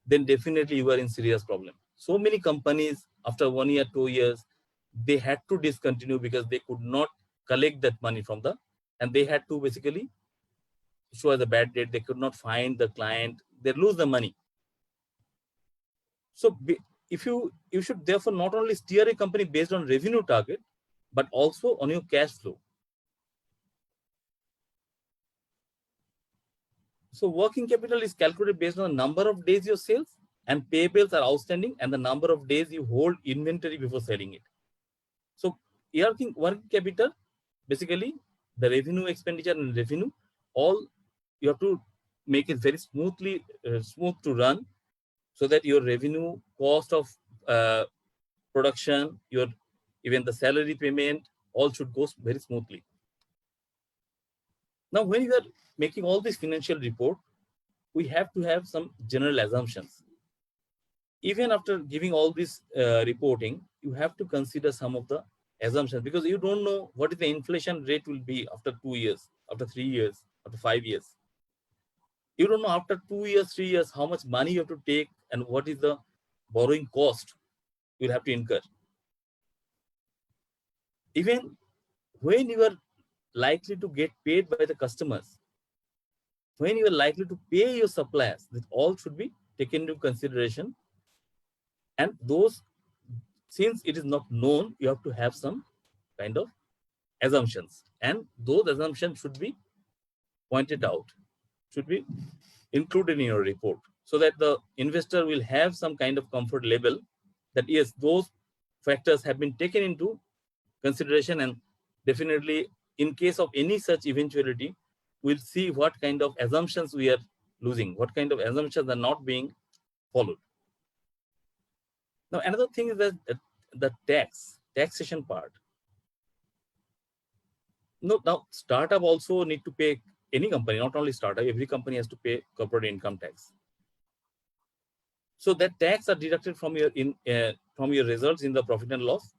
then definitely you are in serious problem. So many companies, after 1 year, 2 years, they had to discontinue because they could not collect that money and they had to basically show as a bad debt. They could not find the client. They lose the money. So if you should therefore not only steer a company based on revenue target, but also on your cash flow. So working capital is calculated based on the number of days your sales and payables are outstanding and the number of days you hold inventory before selling it. So working capital, basically the revenue, expenditure, and revenue, all you have to make it very smooth to run, so that your revenue, cost of production, even the salary payment, all should go very smoothly. Now, when you are making all this financial report, we have to have some general assumptions. Even after giving all this reporting, you have to consider some of the assumptions, because you don't know what is the inflation rate will be after 2 years, after 3 years, after 5 years. You don't know after 2 years, 3 years, how much money you have to take and what is the borrowing cost you'll have to incur. Even when you are likely to get paid by the customers, when you are likely to pay your suppliers, that all should be taken into consideration. And those, since it is not known, you have to have some kind of assumptions, and those assumptions should be pointed out, should be included in your report, so that the investor will have some kind of comfort level that yes, those factors have been taken into consideration, and definitely in case of any such eventuality, we'll see what kind of assumptions we are losing, what kind of assumptions are not being followed. Now, another thing is that the taxation part. No, now startup also need to pay, any company, not only startup, every company has to pay corporate income tax. So that tax are deducted from your results in the profit and loss.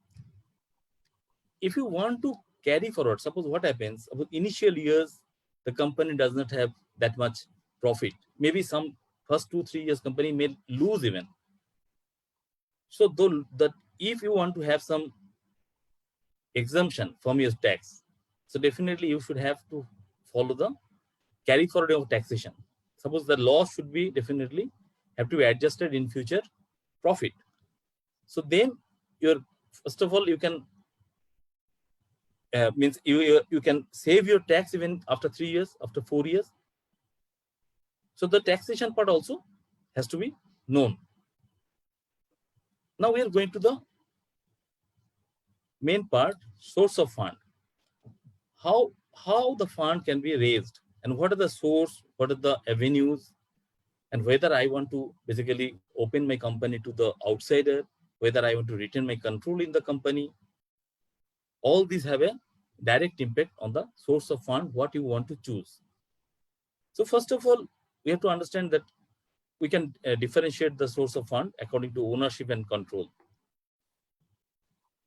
If you want to carry forward, suppose what happens, about initial years, the company does not have that much profit. Maybe some first 2-3 years company may lose even. So though that if you want to have some exemption from your tax, so definitely you should have to follow the carry forward of taxation. Suppose the loss should be definitely have to be adjusted in future profit. So then first of all, you can means you can save your tax even after 3 years, after 4 years. So the taxation part also has to be known. Now we are going to the main part, source of fund. How the fund can be raised, and what are the source, what are the avenues, and whether I want to basically open my company to the outsider, whether I want to retain my control in the company. All these have a direct impact on the source of fund, what you want to choose. So first of all, we have to understand that we can differentiate the source of fund according to ownership and control.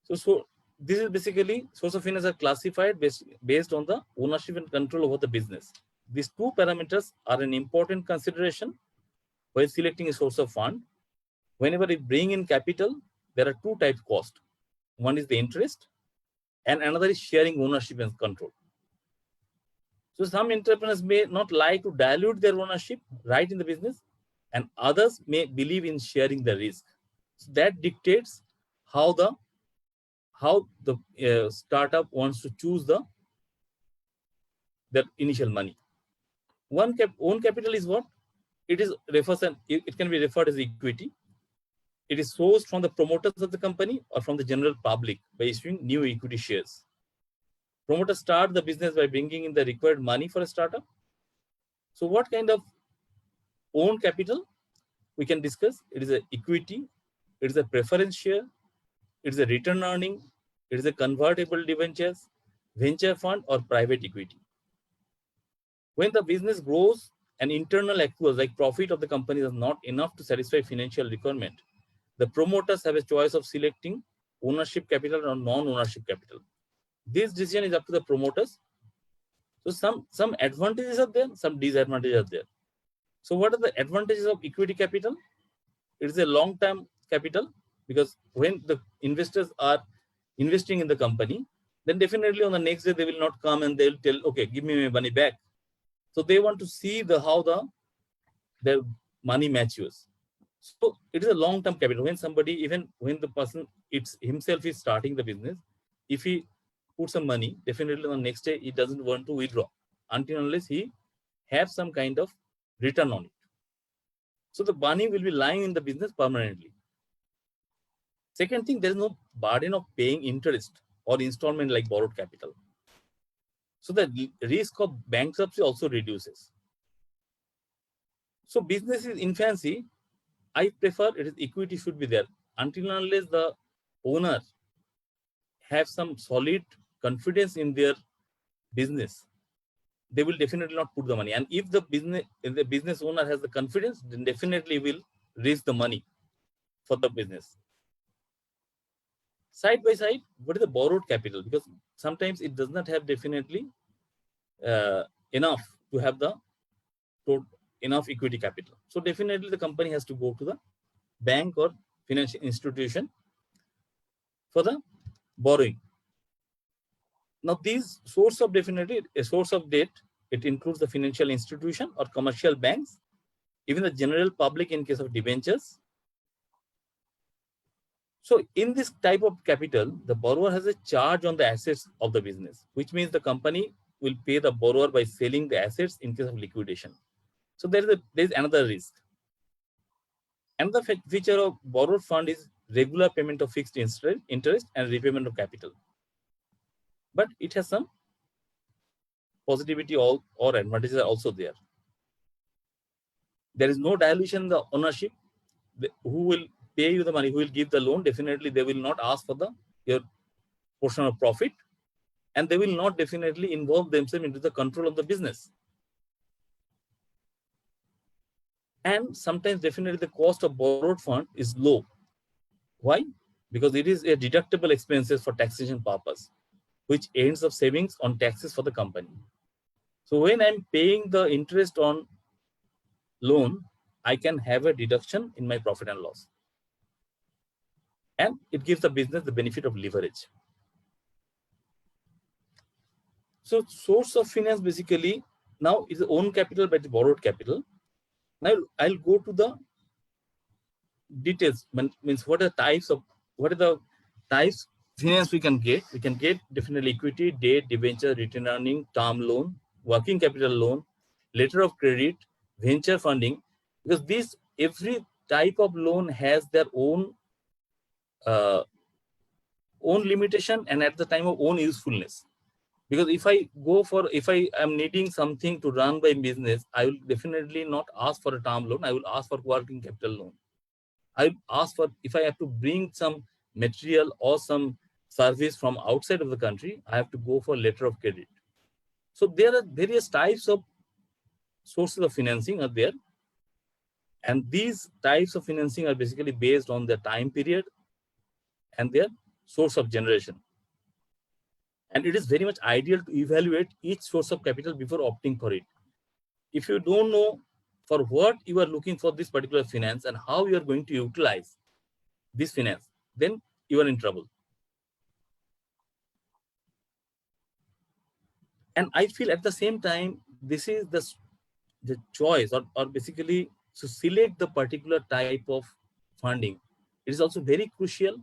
So this is basically source of finance are classified based on the ownership and control over the business. These two parameters are an important consideration while selecting a source of fund. Whenever you bring in capital, there are two types of cost. One is the interest, and another is sharing ownership and control. So some entrepreneurs may not like to dilute their ownership right in the business, and others may believe in sharing the risk. So that dictates how the startup wants to choose their initial money. Own capital is what? It can be referred as equity. It is sourced from the promoters of the company or from the general public by issuing new equity shares. Promoters start the business by bringing in the required money for a startup. So what kind of own capital we can discuss? It is a equity, it is a preference share, it is a return earning, it is a convertible debentures, venture fund, or private equity. When the business grows, an internal accruals like profit of the company is not enough to satisfy financial requirement, the promoters have a choice of selecting ownership capital or non-ownership capital. This decision is up to the promoters. So some advantages are there, some disadvantages are there. So what are the advantages of equity capital? It is a long-term capital, because when the investors are investing in the company, then definitely on the next day they will not come and they'll tell, okay, give me my money back. So they want to see how their money matures. So it is a long-term capital. Even when the person himself is starting the business, if he puts some money, definitely on the next day he doesn't want to withdraw until unless he has some kind of return on it. So the money will be lying in the business permanently. Second thing, there is no burden of paying interest or installment like borrowed capital. So the risk of bankruptcy also reduces. So business is infancy. I prefer equity should be there until unless the owner have some solid confidence in their business, they will definitely not put the money. And if the business owner has the confidence, then definitely will raise the money for the business. Side by side, what is the borrowed capital? Because sometimes it does not have definitely enough to have the enough equity capital. So definitely the company has to go to the bank or financial institution for the borrowing. Now these source of definitely a source of debt, it includes the financial institution or commercial banks, even the general public in case of debentures. So in this type of capital, the borrower has a charge on the assets of the business, which means the company will pay the borrower by selling the assets in case of liquidation. So there is another risk. Another feature of borrowed fund is regular payment of fixed interest and repayment of capital. But it has some positivity or advantages are also there. There is no dilution in the ownership. Who will pay you the money, who will give the loan, definitely they will not ask for your portion of profit, and they will not definitely involve themselves into the control of the business. And sometimes definitely the cost of borrowed fund is low. Why? Because it is a deductible expenses for taxation purpose, which ends up savings on taxes for the company. So when I'm paying the interest on loan, I can have a deduction in my profit and loss. And it gives the business the benefit of leverage. So source of finance basically now is the own capital by the borrowed capital. Now I'll go to the details. Means what are the types finance we can get? We can get definitely equity, debt, debenture, return earning, term loan, working capital loan, letter of credit, venture funding. Because every type of loan has their own limitation and at the time of own usefulness. Because if I am needing something to run my business, I will definitely not ask for a term loan. I will ask for working capital loan. I will ask for, if I have to bring some material or some service from outside of the country, I have to go for letter of credit. So there are various types of sources of financing are there. And these types of financing are basically based on the time period and their source of generation. And it is very much ideal to evaluate each source of capital before opting for it. If you don't know for what you are looking for this particular finance and how you are going to utilize this finance, then you are in trouble. And I feel at the same time, this is the choice or basically to select the particular type of funding. It is also very crucial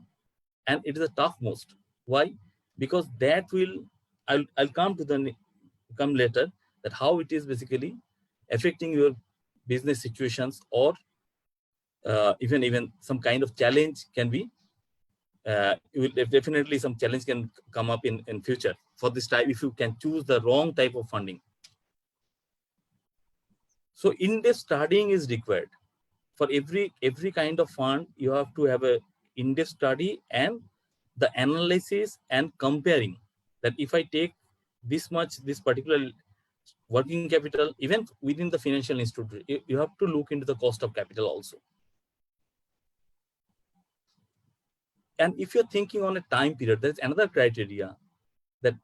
and it is a tough most. Why? Because that will, I'll come later that how it is basically affecting your business situations or even some kind of challenge can be, definitely some challenge can come up in future for this type if you can choose the wrong type of funding. So in-depth studying is required. For every kind of fund, you have to have a in-depth study and the analysis and comparing that if I take this particular working capital, even within the financial institute, you have to look into the cost of capital also. And if you're thinking on a time period, there's another criteria that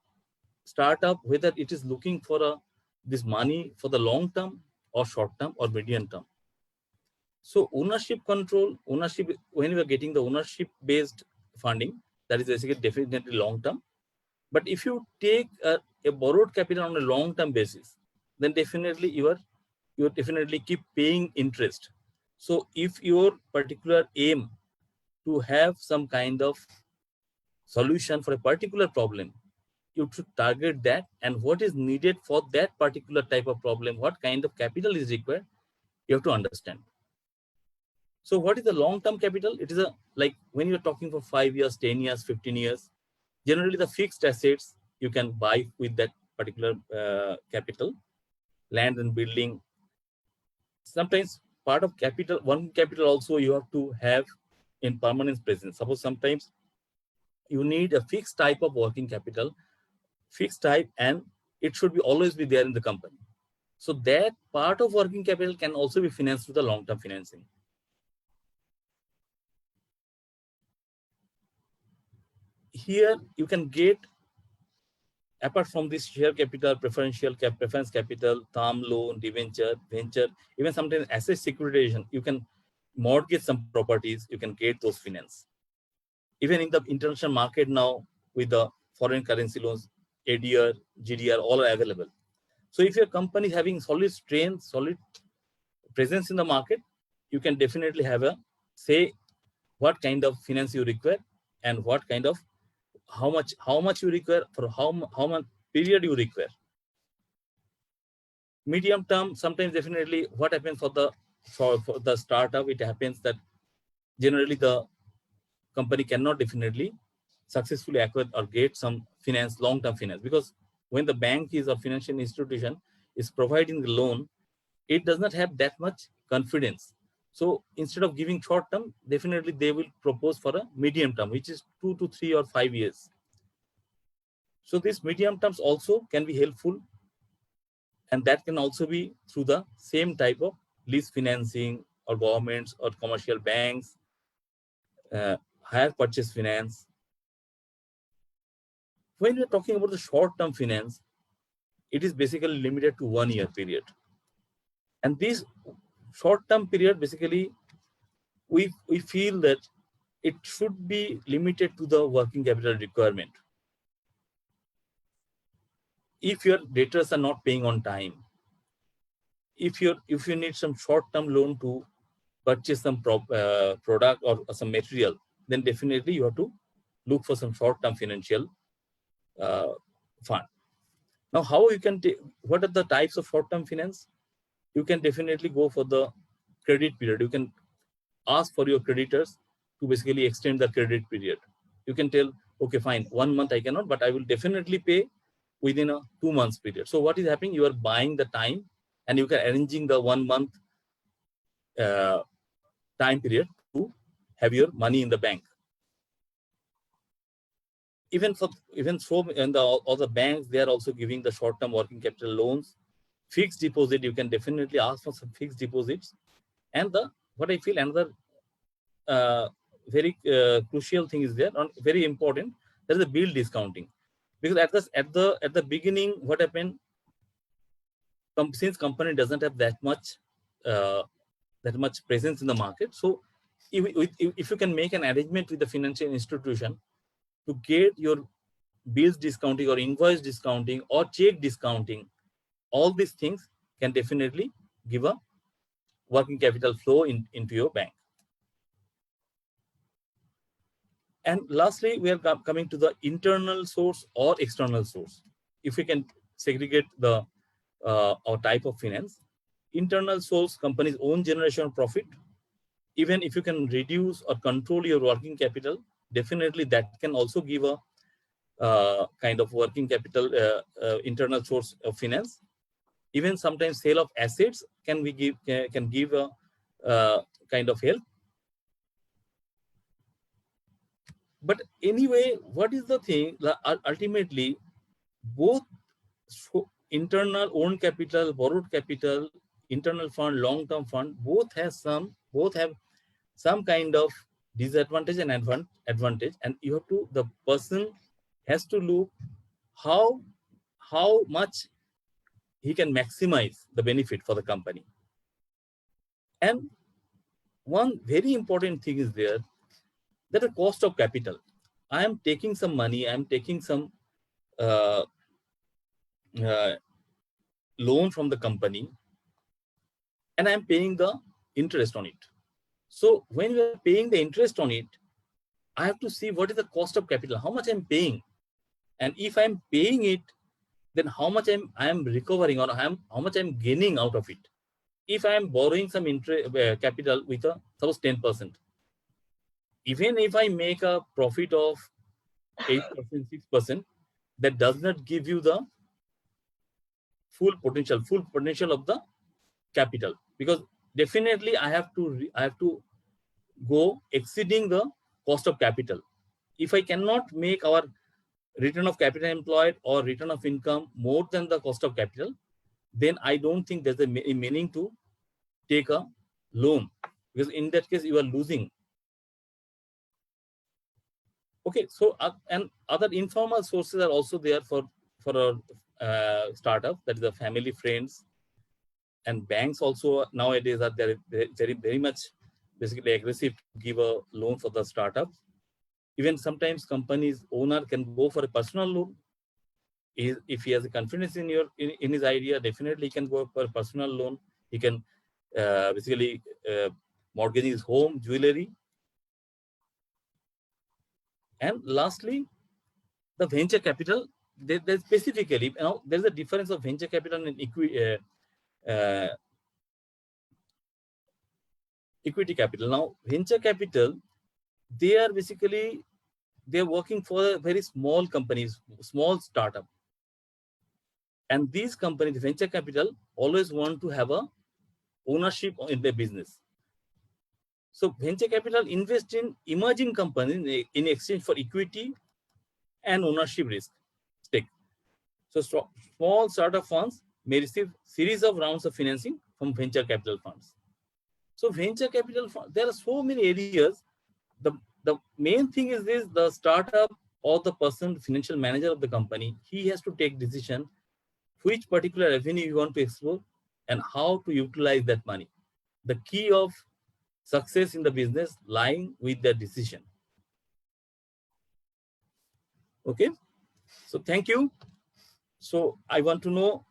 startup, whether it is looking for this money for the long term or short term or medium term. So ownership control, when you are getting the ownership based funding, that is basically definitely long term. But if you take a borrowed capital on a long term basis, then definitely you definitely keep paying interest. So if your particular aim to have some kind of solution for a particular problem, you should target that and what is needed for that particular type of problem, what kind of capital is required, you have to understand. So what is the long-term capital? It is like when you're talking for 5 years, 10 years, 15 years, generally the fixed assets you can buy with that particular capital, land and building. Sometimes part of capital, one capital also you have to have in permanent presence. Suppose sometimes you need a fixed type of working capital fixed type, and it should be always be there in the company. So that part of working capital can also be financed through the long-term financing. Here you can get, apart from this share capital, preference capital, term loan, debenture, venture, even sometimes asset securitization, you can mortgage some properties, you can get those finance. Even in the international market now, with the foreign currency loans, ADR, GDR, all are available. So if your company is having solid strength, solid presence in the market, you can definitely have a say what kind of finance you require and what kind of how much you require for how much period you require. Medium term, sometimes definitely what happens for the startup, it happens that generally the company cannot definitely successfully acquire or get some finance, long-term finance, because when the bank is or financial institution is providing the loan, it does not have that much confidence. So instead of giving short term, definitely they will propose for a medium term, which is 2 to 3 or 5 years. So these medium terms also can be helpful, and that can also be through the same type of lease financing or governments or commercial banks, hire purchase finance. When we're talking about the short-term finance, it is basically limited to 1 year period. And this short-term period, basically, we feel that it should be limited to the working capital requirement. If your debtors are not paying on time, if you need some short-term loan to purchase some product or some material, then definitely you have to look for some short-term financial fund. Now, how you can take, what are the types of short-term finance? You can definitely go for the credit period. You can ask for your creditors to basically extend the credit period. You can tell, okay, fine, 1 month I cannot, but I will definitely pay within a 2 months period. So what is happening? You are buying the time, and you can arranging the 1 month time period to have your money in the bank. Even so, and all the banks, they are also giving the short-term working capital loans. Fixed deposit, you can definitely ask for some fixed deposits. And what I feel another very crucial thing is there, very important. There is a bill discounting, because at the beginning, what happened? Since company doesn't have that much presence in the market, so if you can make an arrangement with the financial institution to get your bills discounting or invoice discounting or check discounting, all these things can definitely give a working capital flow into your bank. And lastly, we are coming to the internal source or external source. If we can segregate the our type of finance, internal source, company's own generation of profit. Even if you can reduce or control your working capital, definitely that can also give a kind of working capital internal source of finance. Even sometimes sale of assets can give a kind of help. But anyway, what is the thing? Ultimately, both internal owned capital, borrowed capital, internal fund, long-term fund, both have some kind of disadvantage and advantage, and the person has to look how much he can maximize the benefit for the company. And one very important thing is there, that the cost of capital. I am taking some money, I am taking some loan from the company, and I am paying the interest on it. So when we are paying the interest on it, I have to see what is the cost of capital, how much I'm paying. And if I'm paying it, then how much I am recovering, or how much I'm gaining out of it. If I am borrowing some capital with suppose 10%, even if I make a profit of 8%, 6%, that does not give you the full potential of the capital, because definitely I have to go exceeding the cost of capital. If I cannot make our return of capital employed or return of income more than the cost of capital, then I don't think there's a meaning to take a loan, because in that case you are losing. Okay, so and other informal sources are also there for a startup, that is the family, friends, and banks also nowadays are very much basically aggressive to give a loan for the startup. Even sometimes companies owner can go for a personal loan. If he has a confidence in in his idea, definitely he can go for a personal loan. He can basically mortgage his home, jewelry. And lastly, the venture capital. There's specifically, there's a difference of venture capital and equity capital. Now, venture capital, they are basically, they're working for very small companies, small startup. And these companies, venture capital, always want to have a ownership in their business. So venture capital invest in emerging companies in exchange for equity and ownership risk stake. So small startup funds may receive series of rounds of financing from venture capital funds. So venture capital, there are so many areas. The main thing is this: the startup or the person, financial manager of the company, he has to take decision which particular revenue you want to explore and how to utilize that money. The key of success in the business lying with the decision. Okay, so thank you. So I want to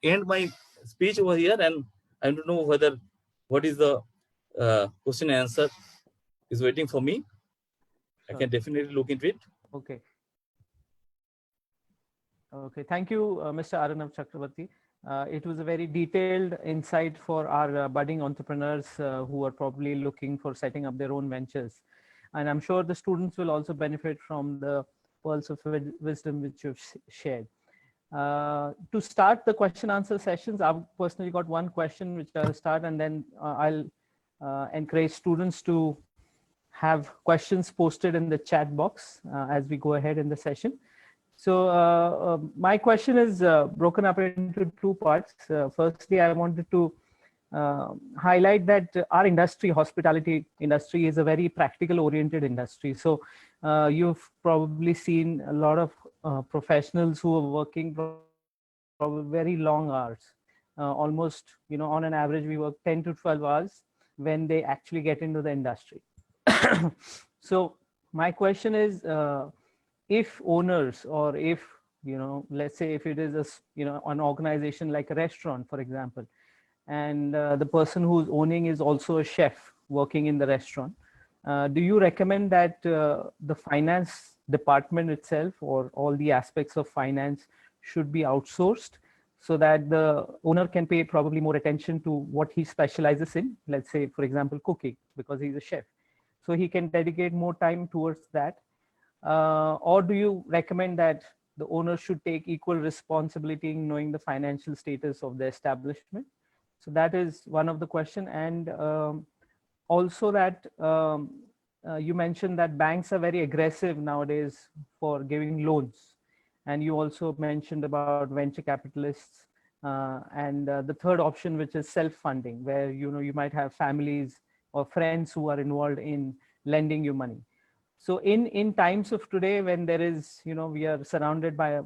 end my speech over here, and I want to know whether what is the question and answer is waiting for me. Sure. I can definitely look into it. Okay. Okay, thank you, Mr. Aranav Chakrabarti. It was a very detailed insight for our budding entrepreneurs who are probably looking for setting up their own ventures. And I'm sure the students will also benefit from the pearls of wisdom which you've shared. To start the question answer sessions, I've personally got one question which I'll start, and then I'll encourage students to have questions posted in the chat box as we go ahead in the session. So my question is broken up into two parts. Firstly, I wanted to highlight that our industry, hospitality industry, is a very practical oriented industry. So you've probably seen a lot of professionals who are working probably very long hours, almost, on an average, we work 10 to 12 hours when they actually get into the industry. So my question is, if owners, or if, let's say if it is an organization like a restaurant, for example, and the person who's owning is also a chef working in the restaurant, do you recommend that the finance department itself, or all the aspects of finance, should be outsourced so that the owner can pay probably more attention to what he specializes in, let's say, for example, cooking, because he's a chef, so he can dedicate more time towards that? Or do you recommend that the owner should take equal responsibility in knowing the financial status of the establishment? So that is one of the question. And also that you mentioned that banks are very aggressive nowadays for giving loans. And you also mentioned about venture capitalists and the third option, which is self-funding, where, you might have families or friends who are involved in lending you money. So in times of today, when there is, we are surrounded by a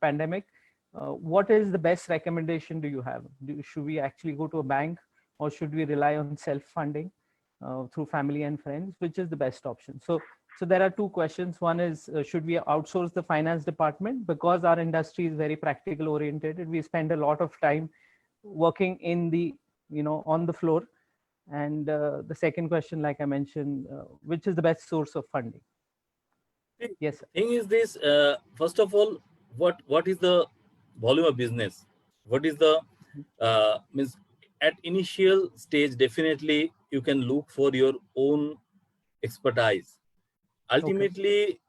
pandemic, what is the best recommendation do you have? Should we actually go to a bank, or should we rely on self-funding through family and friends? Which is the best option? So there are two questions. One is, should we outsource the finance department? Because our industry is very practical oriented. We spend a lot of time working in the, on the floor. And the second question, like I mentioned, which is the best source of funding? Yes, sir. Thing is this, first of all, what is the volume of business? What is the, means at initial stage, definitely you can look for your own expertise. Ultimately,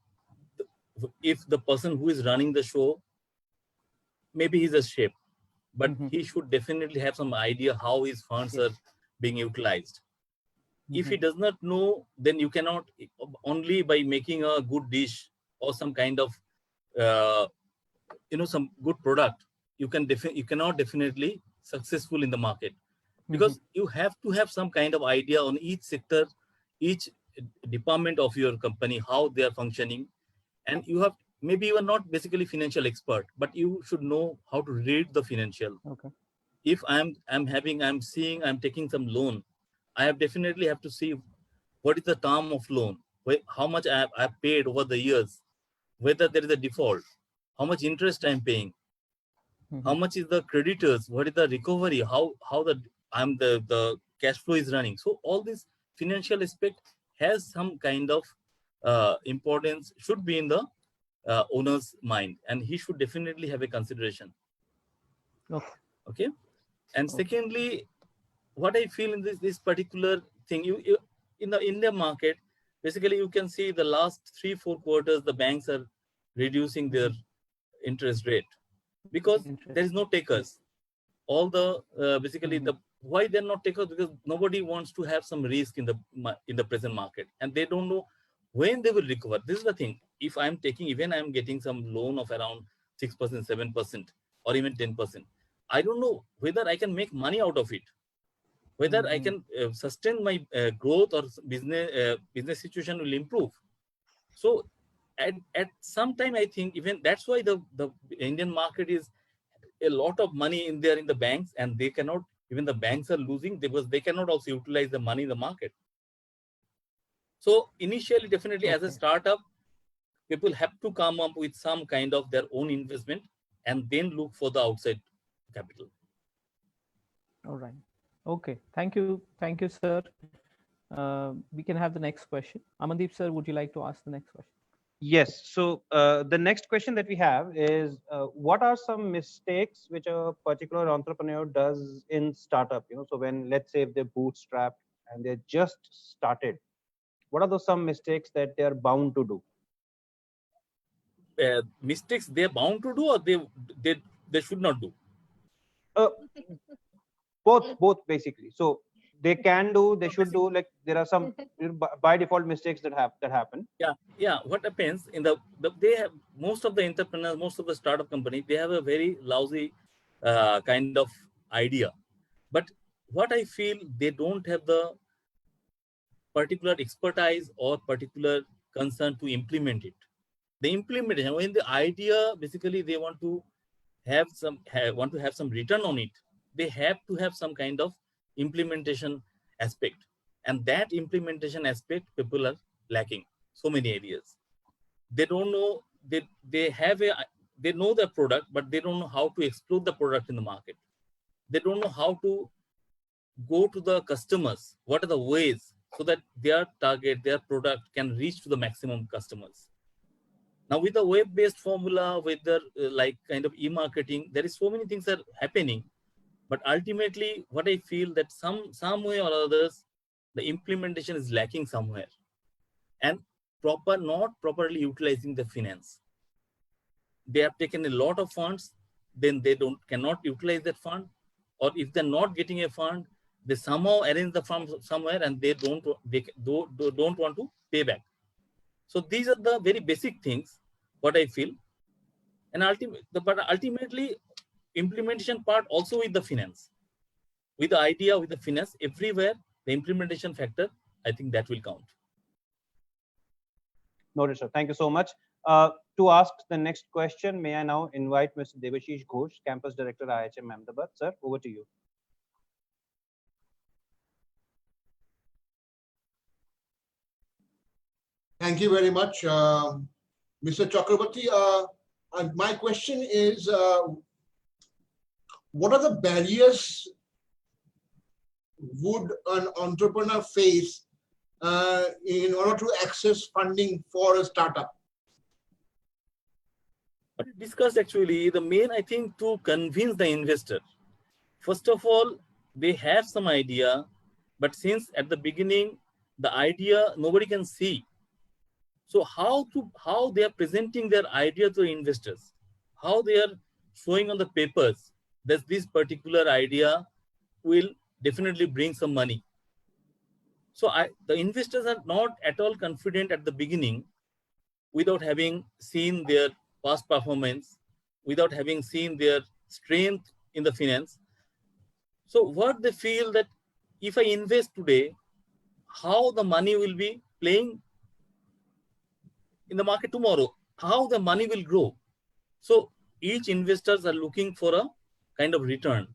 if the person who is running the show, maybe he's a chef, but he should definitely have some idea how his funds are being utilized. If he does not know, then you cannot, only by making a good dish or some kind of some good product, you cannot definitely successful in the market, because you have to have some kind of idea on each sector, each department of your company, how they are functioning. And you have, maybe you are not basically financial expert, but you should know how to read the financial. Okay. If I'm taking some loan, I have definitely have to see what is the term of loan, how much I have paid over the years, whether there is a default, how much interest I'm paying, how much is the creditors, what is the recovery, how the cash flow is running. So all this financial aspect has some kind of importance, should be in the owner's mind, and he should definitely have a consideration. Okay. And secondly, what I feel in this particular thing, you in the India market, basically you can see the last 3-4 quarters the banks are reducing their interest rate, because there is no takers. All the basically the why they're not takers, because nobody wants to have some risk in the present market, and they don't know when they will recover. This is the thing. If I'm taking, even I'm getting some loan of around 6%, 7%, or even 10%, I don't know whether I can make money out of it, whether I can sustain my growth, or business situation will improve. So at some time, I think even that's why the Indian market is a lot of money in there in the banks, and they cannot, even the banks are losing because they cannot also utilize the money in the market. So initially, definitely as a startup, people have to come up with some kind of their own investment and then look for the outside capital. All right. Okay. Thank you. Thank you, sir. We can have the next question. Amandeep, sir, would you like to ask the next question? Yes. So the next question that we have is, what are some mistakes which a particular entrepreneur does in startup? So when, let's say, if they're bootstrapped and they just started, what are those some mistakes that they are bound to do? Mistakes they're bound to do, or they should not do? Both basically. So they can do, they should do. Like there are some by default mistakes that happen. Yeah. What happens in they have, most of the entrepreneurs, most of the startup company, they have a very lousy kind of idea. But what I feel, they don't have the particular expertise or particular concern to implement it. The implementation, when the idea, basically they want to have some return on it, they have to have some kind of implementation aspect, and that implementation aspect people are lacking so many areas. They don't know, they know the product, but they don't know how to explore the product in the market. They don't know how to go to the customers, what are the ways so that their target, their product can reach to the maximum customers. Now with the web-based formula, with the like kind of e-marketing, there is so many things are happening. But ultimately, what I feel that some way or others, the implementation is lacking somewhere, and not properly utilizing the finance. They have taken a lot of funds, then they cannot utilize that fund, or if they're not getting a fund, they somehow arrange the fund somewhere, and they don't want to pay back. So these are the very basic things, what I feel. And ultimately, implementation part also with the finance, with the idea, with the finance, everywhere, the implementation factor, I think that will count. Noted, sir. Thank you so much. To ask the next question, may I now invite Mr. Devashish Ghosh, Campus Director, IIHM Ahmedabad. Sir, over to you. Thank you very much, Mr. Chakrabarti. And my question is, what are the barriers would an entrepreneur face in order to access funding for a startup? But discussed actually, the main, I think, to convince the investor. First of all, they have some idea, but since at the beginning, the idea nobody can see. So how they are presenting their idea to investors, how they are showing on the papers that this particular idea will definitely bring some money. So the investors are not at all confident at the beginning without having seen their past performance, without having seen their strength in the finance. So what they feel that if I invest today, how the money will be playing in the market tomorrow, how the money will grow. So each investors are looking for a kind of return.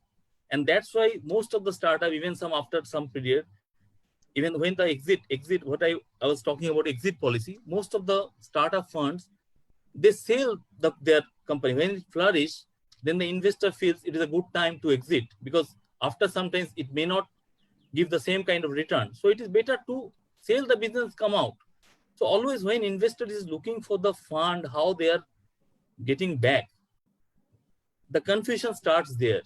And that's why most of the startup, even some after some period, even when the exit, what I was talking about exit policy, most of the startup funds, they sell their company. When it flourishes, then the investor feels it is a good time to exit, because after sometimes it may not give the same kind of return. So it is better to sell the business, come out. So always when investor is looking for the fund, how they are getting back, the confusion starts there,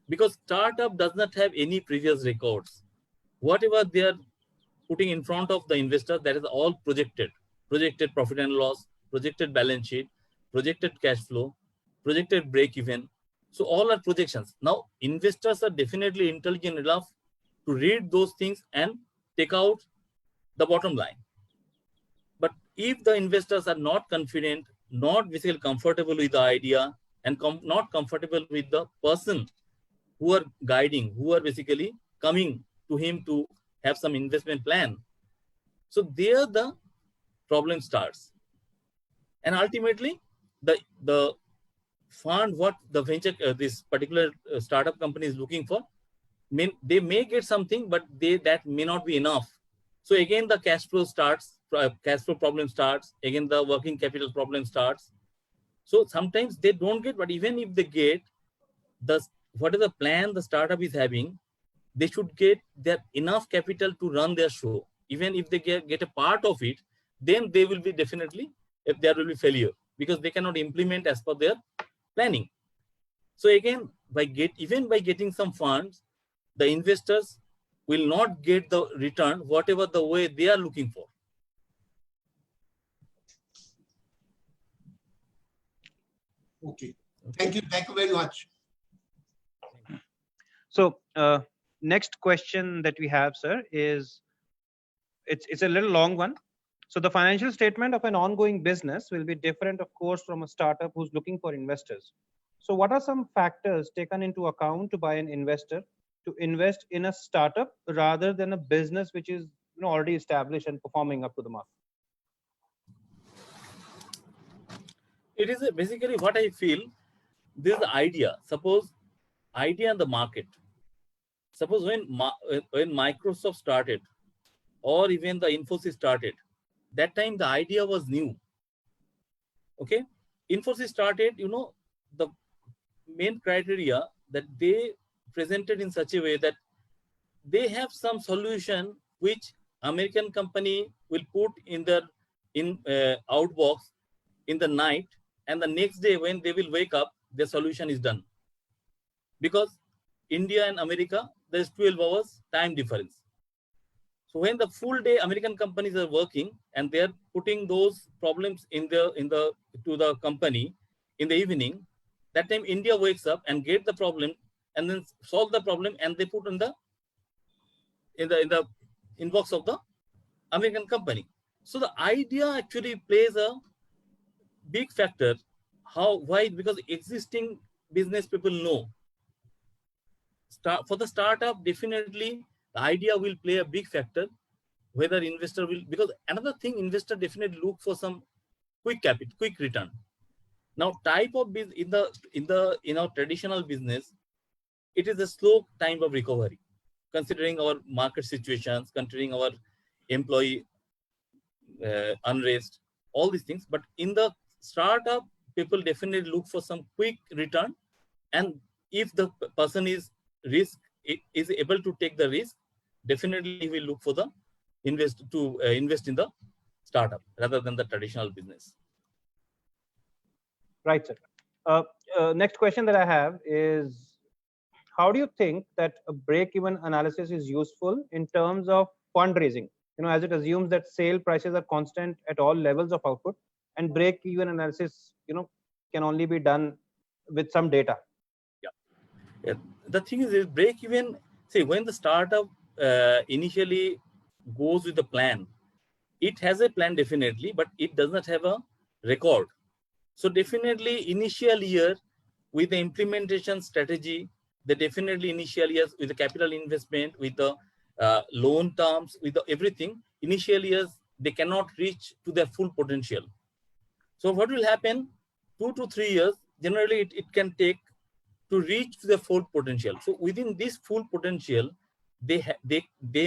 because startup does not have any previous records. Whatever they are putting in front of the investor, that is all projected profit and loss, projected balance sheet, projected cash flow, projected break even. So all are projections. Now investors are definitely intelligent enough to read those things and take out the bottom line. But if the investors are not confident, not basically comfortable with the idea, and not comfortable with the person who are guiding, who are basically coming to him to have some investment plan, so there the problem starts. And ultimately the fund, what the venture this particular startup company is looking for, they may get something, but that may not be enough. So again the cash flow problem starts, again the working capital problem starts. So sometimes they don't get, but even if they get, what is the plan the startup is having, they should get their enough capital to run their show. Even if they get a part of it, then they will be definitely, if there will be failure, because they cannot implement as per their planning. So again, even by getting some funds, the investors will not get the return whatever the way they are looking for. Okay. Thank you very much. So next question that we have, sir, is it's a little long one. So the financial statement of an ongoing business will be different, of course, from a startup who's looking for investors. So what are some factors taken into account by an investor to invest in a startup rather than a business which is already established and performing up to the mark? It is basically what I feel. This is the idea. Suppose idea in the market. Suppose when Microsoft started, or even the Infosys started, that time the idea was new. Okay, Infosys started, the main criteria that they presented in such a way that they have some solution which American company will put in their outbox in the night, and the next day when they will wake up, the solution is done. Because India and America, there's 12 hours time difference. So when the full day American companies are working and they are putting those problems to the company in the evening, that time India wakes up and get the problem and then solve the problem, and they put in the inbox of the American company. So the idea actually plays a big factor. Why? Because existing business people know. For the startup, definitely the idea will play a big factor. Whether investor will, because another thing, investor definitely look for some quick return. Now, type of business in our traditional business, it is a slow time of recovery, considering our market situations, considering our employee unrest, all these things. But in the startup, people definitely look for some quick return, and if the person is able to take the risk, definitely he will look for the invest in the startup rather than the traditional business. Right, sir. Next question that I have is, how do you think that a break-even analysis is useful in terms of fundraising? As it assumes that sale prices are constant at all levels of output, and break-even analysis, can only be done with some data. Yeah. The thing is break-even. See, when the startup initially goes with the plan. It has a plan definitely, but it does not have a record. So definitely initial year with the implementation strategy, the definitely initial years with the capital investment, with the loan terms, with the everything, initial years, they cannot reach to their full potential. So what will happen? 2 to 3 years, generally it can take to reach the full potential. So within this full potential, they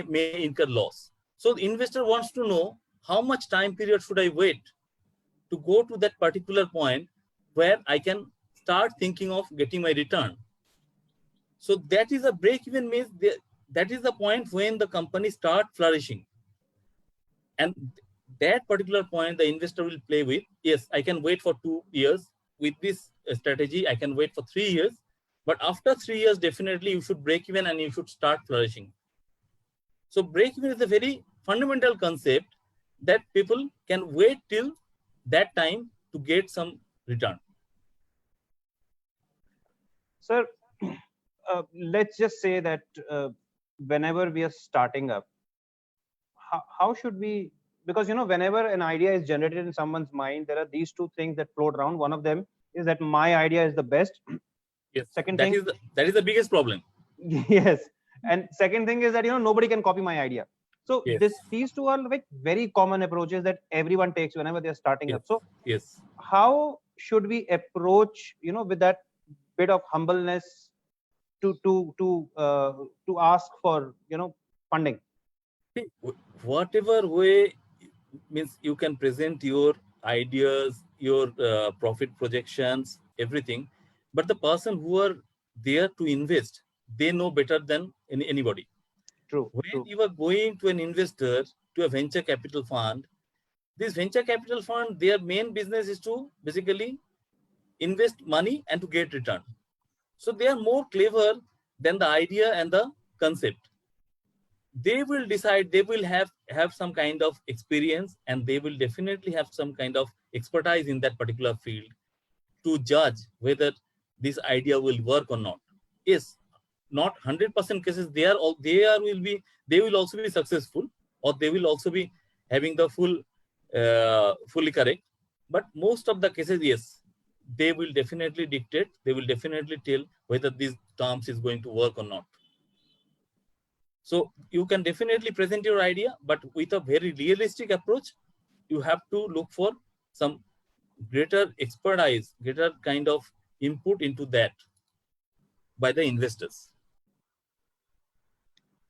may incur loss. So the investor wants to know how much time period should I wait to go to that particular point where I can start thinking of getting my return. So that is a break-even means that is the point when the company start flourishing. And that particular point the investor will play with, yes, I can wait for 2 years. With this strategy, I can wait for 3 years. But after 3 years, definitely you should break even and you should start flourishing. So break even is a very fundamental concept that people can wait till that time to get some return. Sir, let's just say that whenever we are starting up, how should we, because whenever an idea is generated in someone's mind, there are these two things that float around. One of them is that my idea is the best. Yes. Second that thing, is the biggest problem. Yes. And second thing is that nobody can copy my idea. So Yes. these two are like very common approaches that everyone takes whenever they're starting Yes. up. So yes, how should we approach with that bit of humbleness to ask for funding? see, whatever way means you can present your ideas, your profit projections, everything, but the person who are there to invest, they know better than anybody. True. When True. you are going to an investor, to a venture capital fund, this venture capital fund, their main business is to basically invest money and to get return. So they are more clever than the idea and the concept. They will decide, they will have some kind of experience, and they will definitely have some kind of expertise in that particular field to judge whether this idea will work or not. Yes, not 100% cases they will also be successful, or they will also be having the fully correct. But most of the cases, yes, they will definitely dictate, they will definitely tell whether these terms is going to work or not. So you can definitely present your idea, but with a very realistic approach, you have to look for some greater expertise, greater kind of input into that by the investors.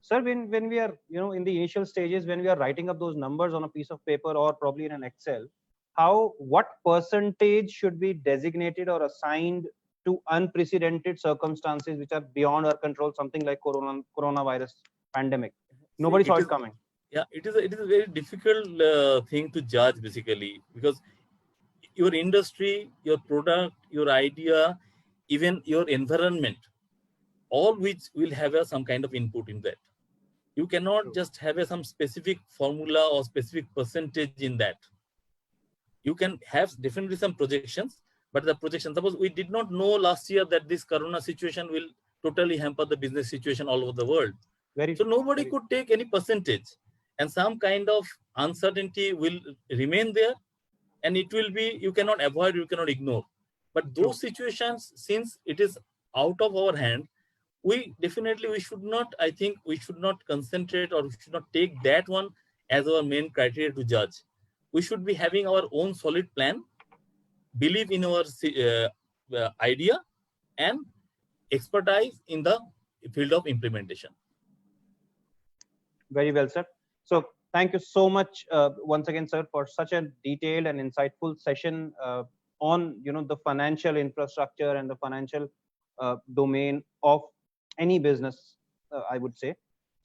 Sir, when we are in the initial stages, when we are writing up those numbers on a piece of paper or probably in an Excel, what percentage should be designated or assigned to unprecedented circumstances which are beyond our control, something like coronavirus pandemic? Nobody saw it coming. Yeah, it is a very difficult thing to judge, basically, because your industry, your product, your idea, even your environment, all which will have some kind of input in that. You cannot just have some specific formula or specific percentage in that. You can have definitely some projections, but the projection, suppose we did not know last year that this corona situation will totally hamper the business situation all over the world. So nobody could take any percentage, and some kind of uncertainty will remain there, and it will be, you cannot avoid, you cannot ignore. But those situations, since it is out of our hand, we should not, I think we should not concentrate, or we should not take that one as our main criteria to judge. We should be having our own solid plan, believe in our idea, and expertise in the field of implementation. Very well, sir. So thank you so much once again, sir, for such a detailed and insightful session on the financial infrastructure and the financial domain of any business, I would say.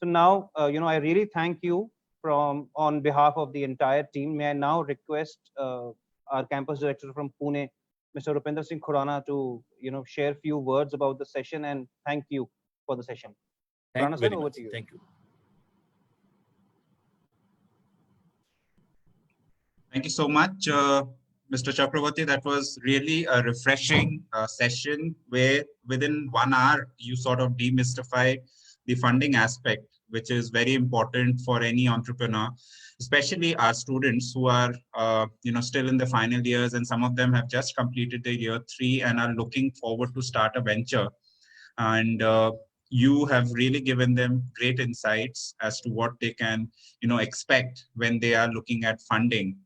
So now, I really thank you on behalf of the entire team. May I now request our campus director from Pune, Mr. Rupinder Singh Khurana, to share a few words about the session and thank you for the session. Thank Khurana, you very sir, over much. to you. Thank you. Thank you so much, Mr. Chakravarti. That was really a refreshing session where within 1 hour, you sort of demystified the funding aspect, which is very important for any entrepreneur, especially our students who are still in the final years, and some of them have just completed their year 3 and are looking forward to start a venture. And you have really given them great insights as to what they can expect when they are looking at funding.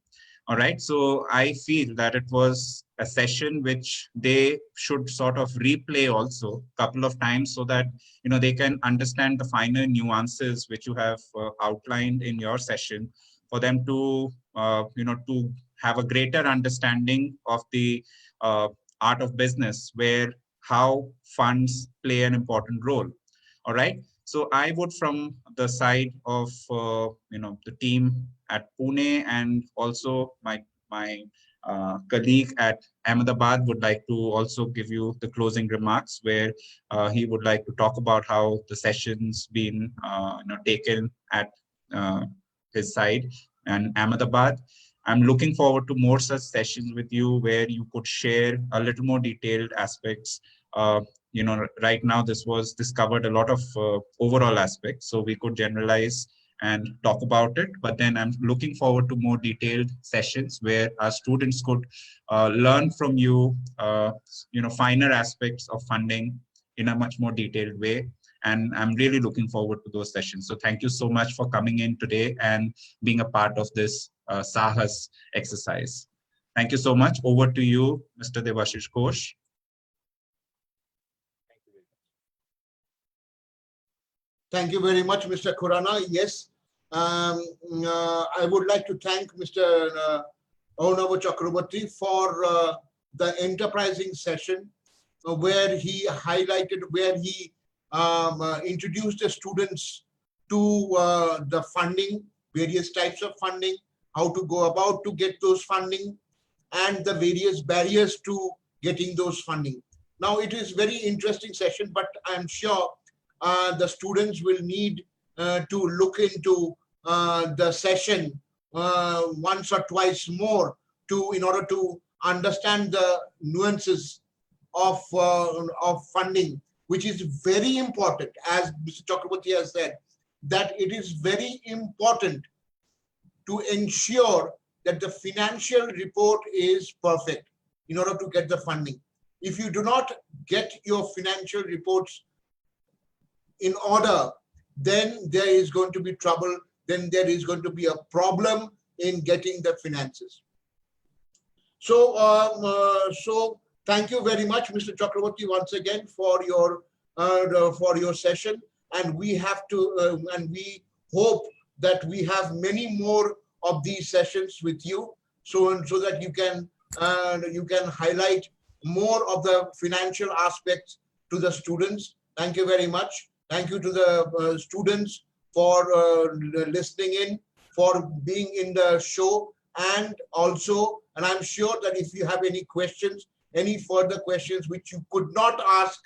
All right, so I feel that it was a session which they should sort of replay also a couple of times, so that they can understand the finer nuances which you have outlined in your session, for them to to have a greater understanding of the art of business, where how funds play an important role. All right. So I would, from the side of the team at Pune, and also my colleague at Ahmedabad, would like to also give you the closing remarks, where he would like to talk about how the sessions been taken at his side and Ahmedabad. I'm looking forward to more such sessions with you, where you could share a little more detailed aspects. Right now this covered a lot of overall aspects, so we could generalize and talk about it. But then I'm looking forward to more detailed sessions where our students could learn from you, finer aspects of funding in a much more detailed way. And I'm really looking forward to those sessions. So thank you so much for coming in today and being a part of this SAHAS exercise. Thank you so much. Over to you, Mr. Devashish Ghosh. Thank you very much, Mr. Khurana. Yes, I would like to thank Mr. Arunabh Chakraborty for the enterprising session, where he highlighted, where he introduced the students to the funding, various types of funding, how to go about to get those funding, and the various barriers to getting those funding. Now, it is very interesting session, but I'm sure the students will need to look into the session once or twice more in order to understand the nuances of funding, which is very important. As Mr. Chakraborty has said, that it is very important to ensure that the financial report is perfect in order to get the funding. If you do not get your financial reports in order, then there is going to be trouble, then there is going to be a problem in getting the finances. So, so thank you very much, Mr. Chakraborty, once again for your session, and we have to, and we hope that we have many more of these sessions with you, so that you can highlight more of the financial aspects to the students. Thank you very much. Thank you to the students for listening in, for being in the show, and also, and I'm sure that if you have any questions, any further questions which you could not ask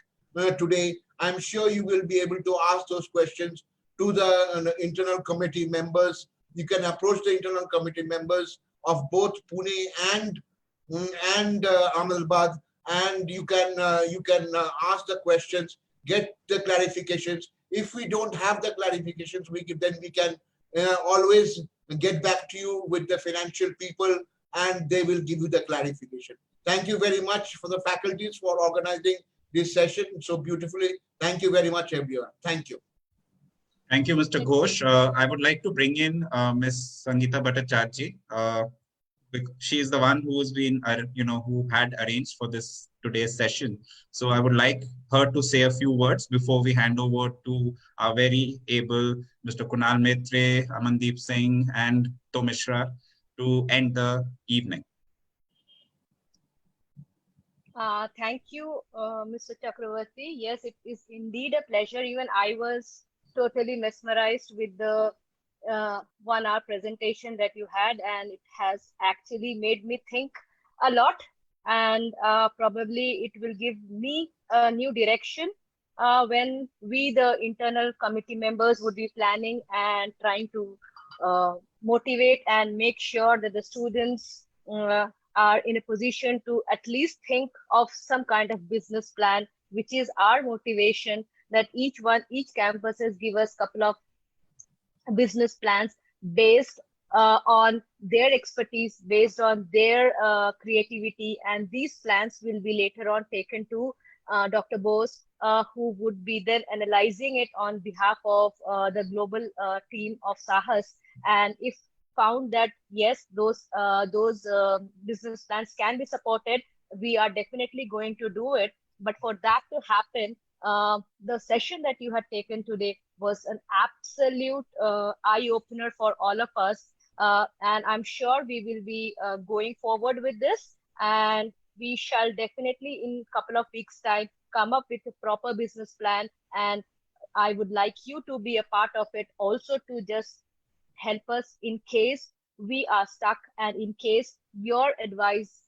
today, I'm sure you will be able to ask those questions to the internal committee members. You can approach the internal committee members of both Pune and Ahmedabad, and you can ask the questions, get the clarifications. If we don't have the clarifications, then we can always get back to you with the financial people, and they will give you the clarification. Thank you very much for the faculties for organizing this session so beautifully. Thank you very much, everyone. Thank you. Thank you, Mr. Ghosh. I would like to bring in Ms. Sangeeta Bhattacharjee. She is the one who's been, who had arranged for this today's session. So I would like her to say a few words before we hand over to our very able Mr. Kunal Maitre, Amandeep Singh, and Tomishra to end the evening. Thank you, Mr. Chakraborty. Yes, it is indeed a pleasure. Even I was totally mesmerized with the 1 hour presentation that you had, and it has actually made me think a lot, and probably it will give me a new direction when we, the internal committee members, would be planning and trying to motivate and make sure that the students are in a position to at least think of some kind of business plan, which is our motivation, that each campuses give us a couple of business plans based on their expertise, based on their creativity, and these plans will be later on taken to Dr. Bose, who would be then analyzing it on behalf of the global team of SAHAS. And if found that yes, those business plans can be supported, we are definitely going to do it. But for that to happen, the session that you had taken today was an absolute eye-opener for all of us. And I'm sure we will be going forward with this, and we shall definitely in a couple of weeks' time come up with a proper business plan. And I would like you to be a part of it also, to just help us in case we are stuck, and in case your advice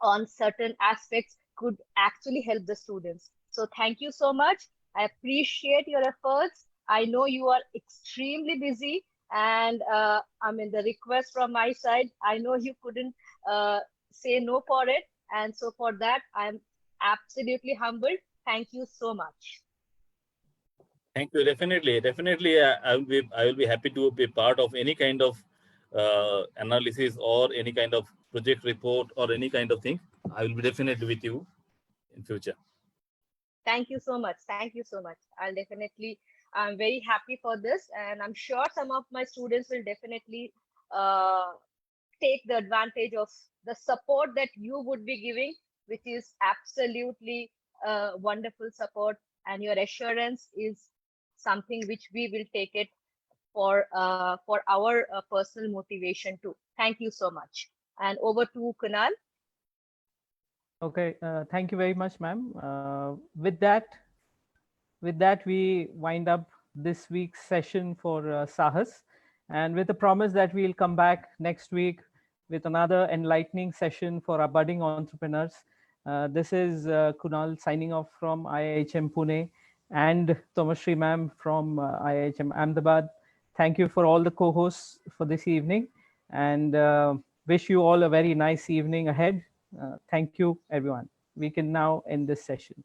on certain aspects could actually help the students. So thank you so much. I appreciate your efforts. I know you are extremely busy, and I mean, the request from my side, I know you couldn't say no for it. And so for that, I'm absolutely humbled. Thank you so much. Thank you. Definitely. I will be happy to be part of any kind of analysis or any kind of project report or any kind of thing. I will be definitely with you in future. Thank you so much. Thank you so much. I'm very happy for this, and I'm sure some of my students will definitely take the advantage of the support that you would be giving, which is absolutely wonderful support, and your assurance is something which we will take it for our personal motivation too. Thank you so much. And over to Kunal. Okay, thank you very much, ma'am. With that, we wind up this week's session for SAHAS, and with a promise that we'll come back next week with another enlightening session for our budding entrepreneurs. This is Kunal signing off from IIHM Pune and Thomashree ma'am from IIHM Ahmedabad. Thank you for all the co-hosts for this evening, and wish you all a very nice evening ahead. Thank you, everyone. We can now end this session.